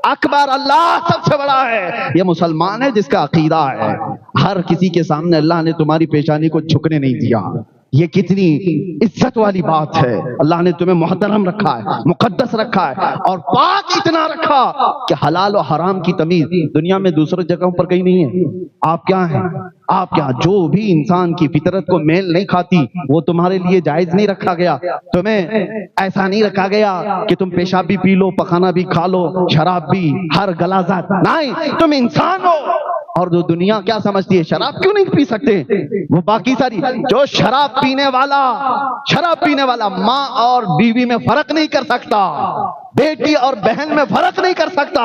اکبر، اللہ سب سے بڑا ہے۔ یہ مسلمان ہے جس کا عقیدہ ہے۔ ہر کسی کے سامنے اللہ نے تمہاری پیشانی کو جھکنے نہیں دیا۔ یہ کتنی عزت والی بات ہے، اللہ نے تمہیں محترم رکھا ہے، مقدس رکھا ہے، اور پاک اتنا رکھا کہ حلال و حرام کی تمیز دنیا میں دوسرے جگہوں پر کہیں نہیں ہے۔ آپ کیا ہیں؟ آپ کیا؟ جو بھی انسان کی فطرت کو میل نہیں کھاتی وہ تمہارے لیے جائز نہیں رکھا گیا۔ تمہیں ایسا نہیں رکھا گیا کہ تم پیشاب بھی پی لو، پخانہ بھی کھا لو، شراب بھی، ہر غلاظت، نہیں، تم انسان ہو، اور جو دنیا کیا سمجھتی ہے شراب کیوں نہیں پی سکتے، وہ باقی ساری جو شراب پینے والا ماں اور بیوی میں فرق نہیں کر سکتا، بیٹی اور بہن میں فرق نہیں کر سکتا،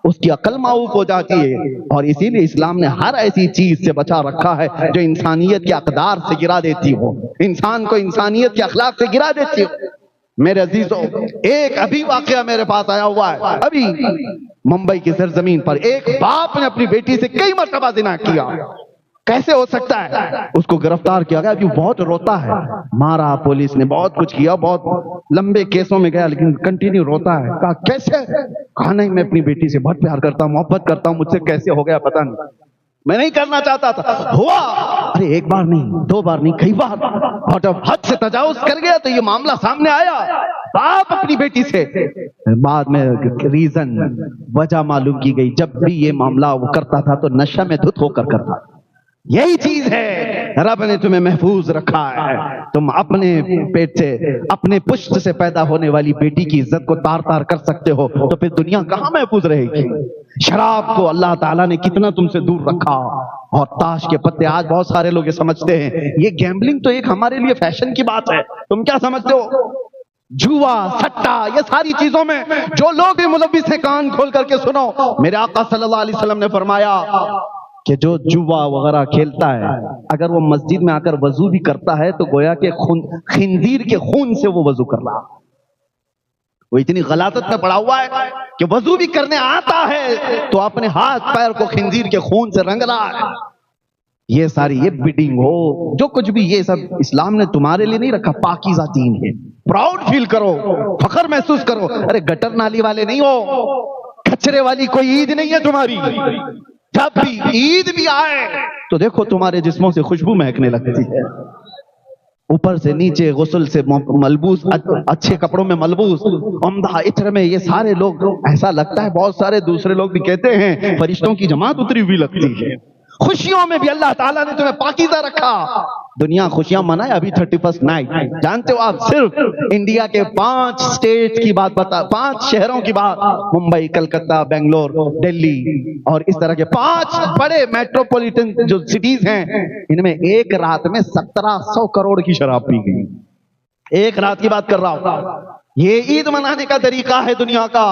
اس کی عقل معوف ہو جاتی ہے۔ اور اسی لیے اسلام نے ہر ایسی چیز سے بچا رکھا ہے جو انسانیت کے اقدار سے گرا دیتی ہو، انسان کو انسانیت کے اخلاق سے گرا دیتی ہو۔ میرے عزیزوں، ایک ابھی واقعہ میرے پاس آیا ہوا ہے، ابھی ممبئی کی سرزمین پر ایک باپ نے اپنی بیٹی سے کئی مرتبہ زنا کیا۔ کیسے ہو سکتا ہے؟ اس کو گرفتار کیا گیا، ابھی بہت روتا ہے، مارا پولیس نے، بہت کچھ کیا، بہت لمبے کیسوں میں گیا، لیکن کنٹینیو روتا ہے۔ کہا کیسے؟ کہا نہیں، میں اپنی بیٹی سے بہت پیار کرتا ہوں، محبت کرتا ہوں، مجھ سے کیسے ہو گیا پتہ نہیں، میں نہیں کرنا چاہتا تھا، ہوا۔ ارے ایک بار نہیں، دو بار نہیں، کئی بار، اور جب حد سے تجاوز کر گیا تو یہ معاملہ سامنے آیا۔ باپ اپنی بیٹی سے، بعد میں ریزن، وجہ معلوم کی گئی، جب بھی یہ معاملہ وہ کرتا تھا تو نشہ میں دھت ہو کر کرتا تھا۔ یہی چیز ہے، رب نے تمہیں محفوظ رکھا ہے، تم اپنے پیٹ سے، اپنے پشت سے پیدا ہونے والی بیٹی کی عزت کو تار تار کر سکتے ہو، تو پھر دنیا کہاں محفوظ رہے گی؟ شراب کو اللہ تعالیٰ نے کتنا تم سے دور رکھا، اور تاش کے پتے، آج بہت سارے لوگ یہ سمجھتے ہیں یہ گیمبلنگ تو ایک ہمارے لیے فیشن کی بات ہے، تم کیا سمجھتے ہو؟ جوا، سٹا، یہ ساری چیزوں میں جو لوگ بھی ملوث ہیں، کان کھول کر کے سنو، میرے آقا صلی اللہ علیہ وسلم نے فرمایا کہ جو جوا وغیرہ کھیلتا ہے، اگر وہ مسجد میں آ کر وضو بھی کرتا ہے تو گویا کہ خنزیر کے خون سے وہ وضو کر رہا، وہ اتنی غلاظت میں پڑا ہوا ہے کہ وضو بھی کرنے آتا ہے تو اپنے ہاتھ پیر کو خنزیر کے خون سے رنگ رہا ہے۔ یہ ساری، یہ بیڈنگ ہو، جو کچھ بھی، یہ سب اسلام نے تمہارے لیے نہیں رکھا، پاکیزہ دین ہے، پراؤڈ فیل کرو، فخر محسوس کرو۔ ارے گٹر نالی والے نہیں ہو، کچرے والی کوئی عید نہیں ہے تمہاری، جب بھی عید بھی آئے تو دیکھو تمہارے جسموں سے خوشبو مہکنے لگتی ہے، اوپر سے نیچے غسل سے ملبوس، اچھے کپڑوں میں ملبوس، عمدہ عطر میں، یہ سارے لوگ، ایسا لگتا ہے بہت سارے دوسرے لوگ بھی کہتے ہیں فرشتوں کی جماعت اتری ہوئی لگتی ہے۔ خوشیوں میں بھی اللہ تعالیٰ نے تمہیں پاکیزہ رکھا۔ دنیا خوشیاں منائے، ابھی 31 نائٹ، جانتے ہو آپ صرف انڈیا کے 5 اسٹیٹ کی بات بتا، 5 شہروں کی بات، ممبئی، کلکتہ، بنگلور، دلی، اور اس طرح کے 5 بڑے میٹروپولیٹن جو سٹیز ہیں، ان میں ایک رات میں 1700 کروڑ کی شراب پی گئی، ایک رات کی بات کر رہا ہوں۔ یہ عید منانے کا طریقہ ہے دنیا کا،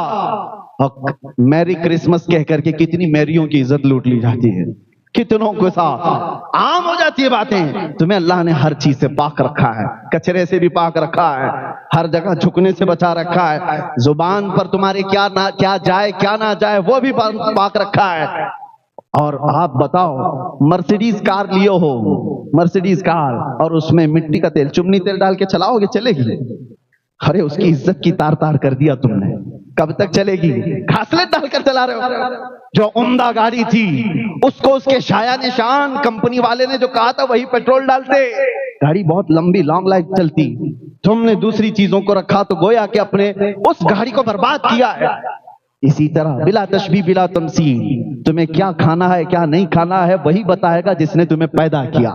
میری کرسمس کہہ کر کے کتنی میریوں کی عزت لوٹ لی جاتی ہے، کتنوں کے ساتھ عام ہو جاتی ہے باتیں۔ تمہیں اللہ نے ہر چیز سے پاک رکھا ہے، کچرے سے بھی پاک رکھا ہے، ہر جگہ جھکنے سے بچا رکھا ہے، زبان پر تمہارے کیا جائے کیا نہ جائے وہ بھی پاک رکھا ہے۔ اور آپ بتاؤ، مرسیڈیز کار لیو ہو، مرسیڈیز کار، اور اس میں مٹی کا تیل، چمنی تیل ڈال کے چلاؤ گے، چلے گی؟ ارے اس کی عزت کی تار تار کر دیا تم نے، کب تک چلے گی؟ گھاسلٹ ڈال کر چلا رہے ہو۔ جو عمدہ گاڑی تھی اس کو اس کے شایع نشان کمپنی والے نے جو کہا تھا وہی پیٹرول ڈالتے، گاڑی بہت لمبی لانگ لائف چلتی، تم نے دوسری چیزوں کو رکھا تو گویا کہ اپنے اس گاڑی کو برباد کیا ہے۔ اسی طرح بلا تشبیہ بلا تمثیل، تمہیں کیا کھانا ہے کیا نہیں کھانا ہے وہی بتائے گا جس نے تمہیں پیدا کیا،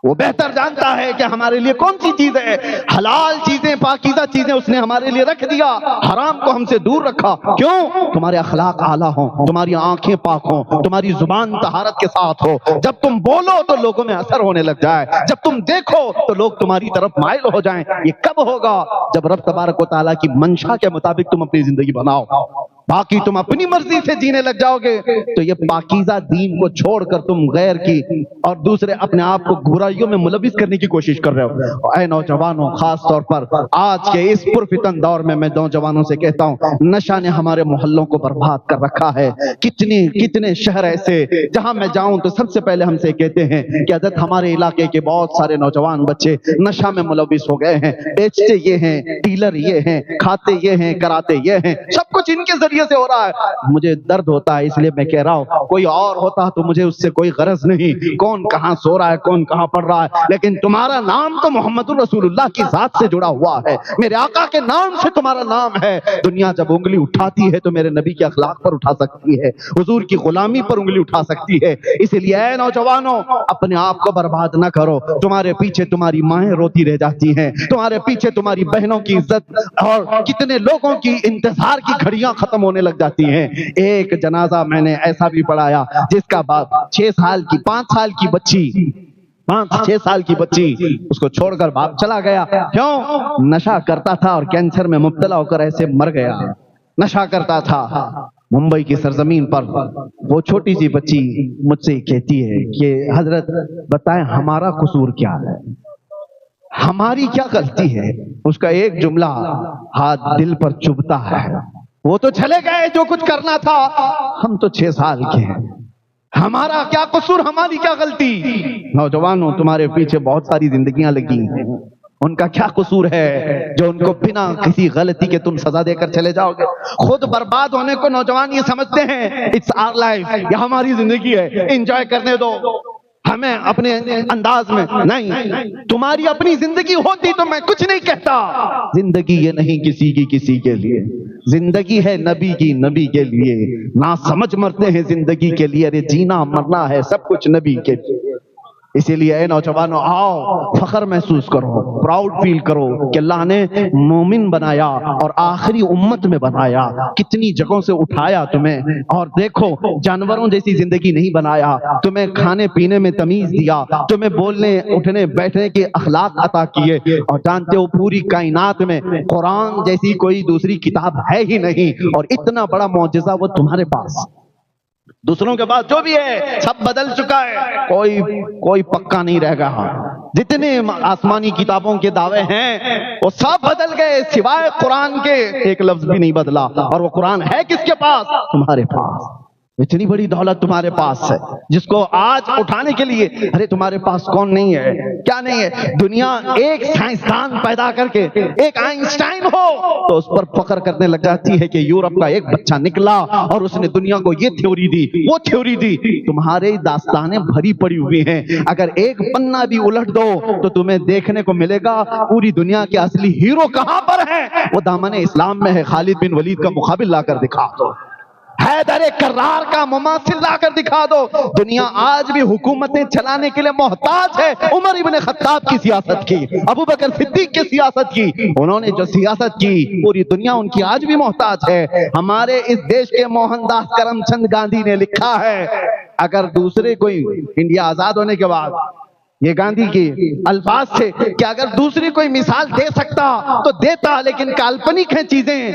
وہ بہتر جانتا ہے کہ ہمارے لیے کون سی چیز ہے، حلال چیزیں، پاکیزہ چیزیں اس نے ہمارے لیے رکھ دیا، حرام کو ہم سے دور رکھا۔ کیوں؟ تمہارے اخلاق اعلیٰ ہوں، تمہاری آنکھیں پاک ہوں، تمہاری زبان طہارت کے ساتھ ہو، جب تم بولو تو لوگوں میں اثر ہونے لگ جائے، جب تم دیکھو تو لوگ تمہاری طرف مائل ہو جائیں۔ یہ کب ہوگا؟ جب رب تبارک و تعالیٰ کی منشا کے مطابق تم اپنی زندگی بناؤ، باقی تم اپنی مرضی سے جینے لگ جاؤ گے تو یہ پاکیزہ دین کو چھوڑ کر تم غیر کی اور دوسرے اپنے آپ کو برائیوں میں ملوث کرنے کی کوشش کر رہے ہو۔ اے نوجوانوں، خاص طور پر آج کے اس پرفتن دور میں نوجوانوں سے کہتا ہوں، نشہ نے ہمارے محلوں کو برباد کر رکھا ہے۔ کتنے شہر ایسے جہاں میں جاؤں تو سب سے پہلے ہم سے کہتے ہیں کہ حضرت ہمارے علاقے کے بہت سارے نوجوان بچے نشہ میں ملوث ہو گئے ہیں، بیچتے یہ ہیں، ڈیلر یہ ہیں، کھاتے یہ ہیں، کراتے یہ ہیں، سب کچھ ان کے ذریعے سے ہو رہا ہے۔ مجھے درد ہوتا ہے، اس لیے میں کہہ رہا ہوں کوئی اور ہوتا تو مجھے اس سے کوئی غرض نہیں، کون کہاں سو رہا ہے، کون کہاں پڑھ رہا ہے، لیکن تمہارا نام تو محمد الرسول اللہ کی ذات سے جڑا ہوا ہے، میرے آقا کے نام سے تمہارا نام ہے۔ دنیا جب انگلی اٹھاتی ہے تو میرے نبی کے اخلاق پر اٹھا سکتی ہے، حضور کی غلامی پر انگلی اٹھا سکتی ہے۔ اس لیے اے نوجوانوں، اپنے آپ کو برباد نہ کرو، تمہارے پیچھے تمہاری مائیں روتی رہ جاتی ہیں، تمہارے پیچھے تمہاری بہنوں کی عزت اور کتنے لوگوں کی انتظار کی گھڑیاں ختم ہو ہونے لگ جاتی ہیں۔ ایک جنازہ میں نے ایسا بھی پڑھایا جس کا باپ 5 سال کی بچی 5-6 سال کی بچی اس کو چھوڑ کر باپ چلا گیا، کیوں؟ نشہ کرتا تھا اور کینسر میں مبتلا ہو کر ایسے مر گیا۔ نشہ کرتا تھا۔ ممبئی کی سرزمین پر وہ چھوٹی سی بچی مجھ سے کہتی ہے کہ حضرت بتائیں ہمارا قصور کیا ہے، ہماری کیا غلطی ہے؟ اس کا ایک جملہ ہاتھ دل پر چبھتا ہے، وہ تو چلے گئے جو کچھ کرنا تھا، ہم تو 6 سال کے ہیں، ہمارا کیا قصور، ہماری کیا غلطی؟ نوجوانوں تمہارے پیچھے بہت ساری زندگیاں لگی ہیں، ان کا کیا قصور ہے جو ان کو بنا کسی غلطی کے تم سزا دے کر چلے جاؤ گے؟ خود برباد ہونے کو نوجوان یہ سمجھتے ہیں اٹس آور لائف، یہ ہماری زندگی ہے، انجوائے کرنے دو ہمیں اپنے انداز میں۔ نہیں، تمہاری اپنی زندگی ہوتی تو میں کچھ نہیں کہتا۔ زندگی یہ نہیں کسی کے لیے، زندگی ہے نبی کی، نبی کے لیے۔ نہ سمجھ مرتے ہیں زندگی کے لیے، ارے جینا مرنا ہے سب کچھ نبی کے لیے۔ اسی لیے اے نوجوانوں آؤ، فخر محسوس کرو، پراؤڈ فیل کرو کہ اللہ نے مومن بنایا اور آخری امت میں بنایا، کتنی جگہوں سے اٹھایا تمہیں، اور دیکھو جانوروں جیسی زندگی نہیں بنایا، تمہیں کھانے پینے میں تمیز دیا، تمہیں بولنے اٹھنے بیٹھنے کے اخلاق عطا کیے، اور جانتے ہو پوری کائنات میں قرآن جیسی کوئی دوسری کتاب ہے ہی نہیں، اور اتنا بڑا معجزہ وہ تمہارے پاس۔ دوسروں کے بعد جو بھی ہے سب بدل چکا ہے، کوئی پکا نہیں رہ گیا۔ جتنے آسمانی کتابوں کے دعوے ہیں وہ سب بدل گئے، سوائے قرآن کے ایک لفظ بھی نہیں بدلا، اور وہ قرآن ہے کس کے پاس؟ تمہارے پاس۔ اتنی بڑی دولت تمہارے پاس ہے جس کو آج اٹھانے کے لیے، ارے تمہارے پاس کون نہیں ہے، کیا نہیں ہے؟ دنیا ایک سائنسدان پیدا کر کے ایک آئنسٹائن ہو تو اس پر فخر کرنے لگ جاتی ہے کہ یورپ کا ایک بچہ نکلا اور اس نے دنیا کو یہ تھیوری دی، وہ تھیوری دی۔ تمہارے داستانیں بھری پڑی ہوئی ہیں، اگر ایک پنا بھی الٹ دو تو تمہیں دیکھنے کو ملے گا پوری دنیا کے اصلی ہیرو کہاں پر ہیں، وہ دامن اسلام میں ہے۔ خالد بن ولید کا مقابل لا کر دکھا دو، حیدر کرار کا مماثل لا کر دکھا دو۔ دنیا آج بھی حکومتیں چلانے کے لیے محتاج ہے عمر ابن خطاب کی سیاست کی، ابو بکر صدیق کی سیاست کی۔ انہوں نے جو سیاست کی پوری دنیا ان کی آج بھی محتاج ہے۔ ہمارے اس دیش کے موہن داس کرم چند گاندھی نے لکھا ہے، اگر دوسرے کوئی، انڈیا آزاد ہونے کے بعد یہ گاندھی کے الفاظ تھے کہ اگر دوسری کوئی مثال دے سکتا تو دیتا، لیکن کالپنک ہیں چیزیں،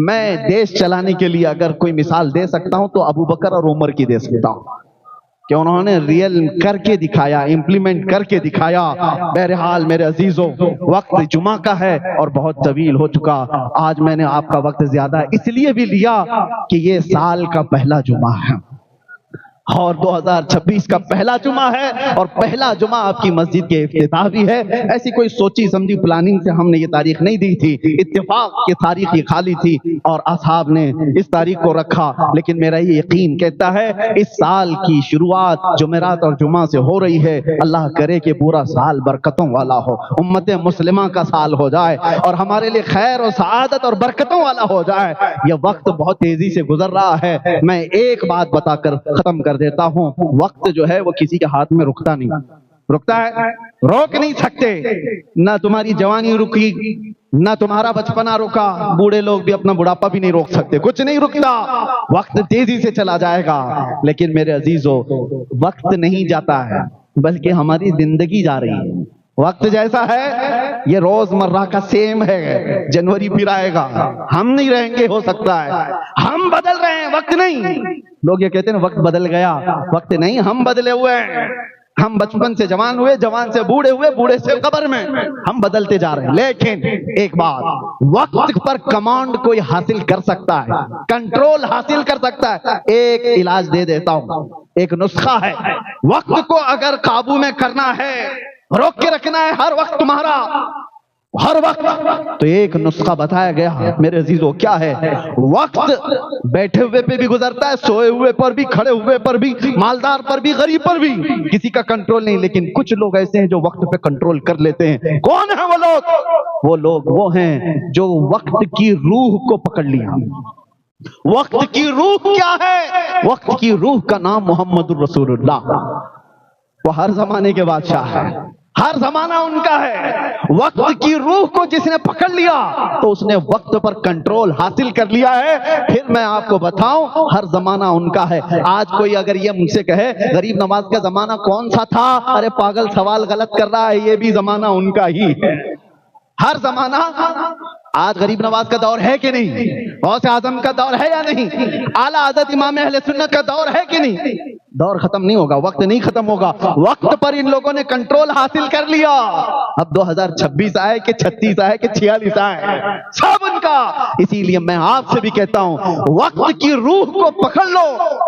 میں دیش چلانے کے لیے اگر کوئی مثال دے سکتا ہوں تو ابو بکر اور عمر کی دے سکتا ہوں، کہ انہوں نے ریئل کر کے دکھایا، امپلیمنٹ کر کے دکھایا۔ بہرحال میرے عزیزوں، وقت جمعہ کا ہے اور بہت طویل ہو چکا۔ آج میں نے آپ کا وقت زیادہ اس لیے بھی لیا کہ یہ سال کا پہلا جمعہ ہے اور 2026 کا پہلا جمعہ ہے، اور پہلا جمعہ آپ کی مسجد کے افتتاح بھی ہے۔ ایسی کوئی سوچی سمجھی پلاننگ سے ہم نے یہ تاریخ نہیں دی تھی، اتفاق کی تاریخ یہ خالی تھی اور اصحاب نے اس تاریخ کو رکھا، لیکن میرا یہ یقین کہتا ہے اس سال کی شروعات جمعرات اور جمعہ سے ہو رہی ہے۔ اللہ کرے کہ پورا سال برکتوں والا ہو، امت مسلمہ کا سال ہو جائے اور ہمارے لیے خیر و سعادت اور برکتوں والا ہو جائے۔ یہ وقت بہت تیزی سے گزر رہا ہے، میں ایک بات بتا کر ختم کر دیتا ہوں، وقت جو ہے وہ کسی کے ہاتھ میں رکتا نہیں، رکتا ہے؟ روک نہیں سکتے، نہ تمہاری جوانی رکی، نہ تمہارا بچپنا رکا، بوڑھے لوگ بھی اپنا بڑھاپا بھی نہیں روک سکتے، کچھ نہیں رکتا، وقت تیزی سے چلا جائے گا۔ لیکن میرے عزیزو، وقت نہیں جاتا ہے بلکہ ہماری زندگی جا رہی ہے۔ وقت جیسا ہے یہ روز مرہ کا سیم ہے، جنوری پھر آئے گا، ہم نہیں رہیں گے، ہو سکتا ہے ہم بدل رہے ہیں، وقت نہیں۔ لوگ یہ کہتے ہیں وقت بدل گیا، وقت نہیں، ہم بدلے ہوئے ہیں۔ ہم بچپن سے جوان ہوئے، جوان سے بوڑھے ہوئے، بوڑھے سے قبر میں، ہم بدلتے جا رہے ہیں۔ لیکن ایک بات، وقت پر کمانڈ کوئی حاصل کر سکتا ہے، کنٹرول حاصل کر سکتا ہے۔ ایک علاج دے دیتا ہوں، ایک نسخہ ہے، وقت کو اگر قابو میں کرنا ہے، روک کے رکھنا ہے ہر وقت تمہارا، ہر وقت، تو ایک نسخہ بتایا گیا میرے عزیزو، کیا ہے؟ وقت بیٹھے ہوئے پہ بھی گزرتا ہے، سوئے ہوئے پر بھی، کھڑے ہوئے پر بھی، مالدار پر بھی، غریب پر بھی، کسی کا کنٹرول نہیں۔ لیکن کچھ لوگ ایسے ہیں جو وقت پہ کنٹرول کر لیتے ہیں۔ کون ہیں وہ لوگ؟ وہ لوگ وہ ہیں جو وقت کی روح کو پکڑ لیا۔ وقت کی روح کیا ہے؟ وقت کی روح کا نام محمد الرسول اللہ، وہ ہر زمانے کے بادشاہ ہے، ہر زمانہ ان کا ہے. وقت کی روح کو جس نے پکڑ لیا تو اس نے وقت پر کنٹرول حاصل کر لیا ہے. پھر میں آپ کو بتاؤں ہر زمانہ ان کا ہے. آج کوئی اگر یہ مجھ سے کہے غریب نواز کا زمانہ کون سا تھا، ارے پاگل سوال غلط کر رہا ہے، یہ بھی زمانہ ان کا ہی ہے. ہر زمانہ. آج غریب نواز کا دور ہے کہ نہیں؟ غوث اعظم کا دور ہے یا نہیں؟ اعلیٰ حضرت امام اہل سنت کا دور ہے کہ نہیں؟ دور ختم نہیں ہوگا، وقت نہیں ختم ہوگا. وقت پر ان لوگوں نے کنٹرول حاصل کر لیا. اب 2026 آئے کہ 36 آئے کہ 46 آئے، سب ان کا. اسی لیے میں آپ سے بھی کہتا ہوں وقت کی روح کو پکڑ لو.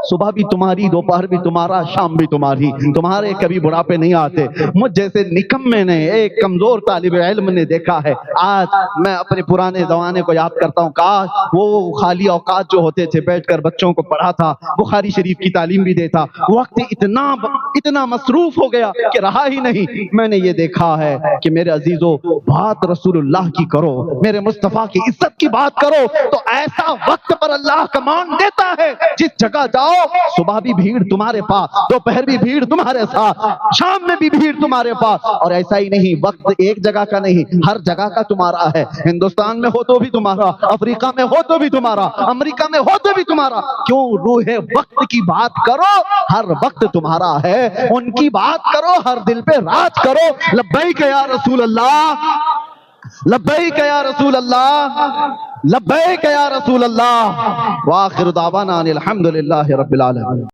صبح بھی تمہاری، دوپہر بھی تمہارا، شام بھی تمہاری. تمہارے کبھی بڑھاپے نہیں آتے. مجھ جیسے نکمے نے، ایک کمزور طالب علم نے دیکھا ہے. آج میں اپنے پرانے زمانے کو یاد کرتا ہوں، کاش وہ خالی اوقات جو ہوتے تھے بیٹھ کر بچوں کو پڑھا تھا، بخاری شریف کی تعلیم بھی دیتا. وقت اتنا مصروف ہو گیا کہ رہا ہی نہیں. میں نے یہ دیکھا ہے کہ میرے عزیزو بات رسول اللہ کی کرو، میرے مصطفیٰ کی عزت کی بات کرو تو ایسا وقت پر اللہ کمان دیتا ہے. جس جگہ جاؤ صبح بھی بھیڑ تمہارے پاس، دوپہر بھی بھیڑ تمہارے ساتھ، شام میں بھی بھیڑ تمہارے پاس. اور ایسا ہی نہیں، وقت ایک جگہ کا نہیں، ہر جگہ کا تمہارا ہے. ہندوستان میں ہو تو بھی تمہارا، افریقہ میں ہو تو بھی تمہارا، امریکہ میں ہو تو بھی تمہارا. کیوں؟ روح وقت کی بات کرو، ہر وقت تمہارا ہے. ان کی بات کرو، ہر دل پہ راج کرو. لبیک یا رسول اللہ، لبیک یا رسول اللہ، لبیک یا رسول اللہ. وآخر دعوانا ان الحمدللہ رب العالمین.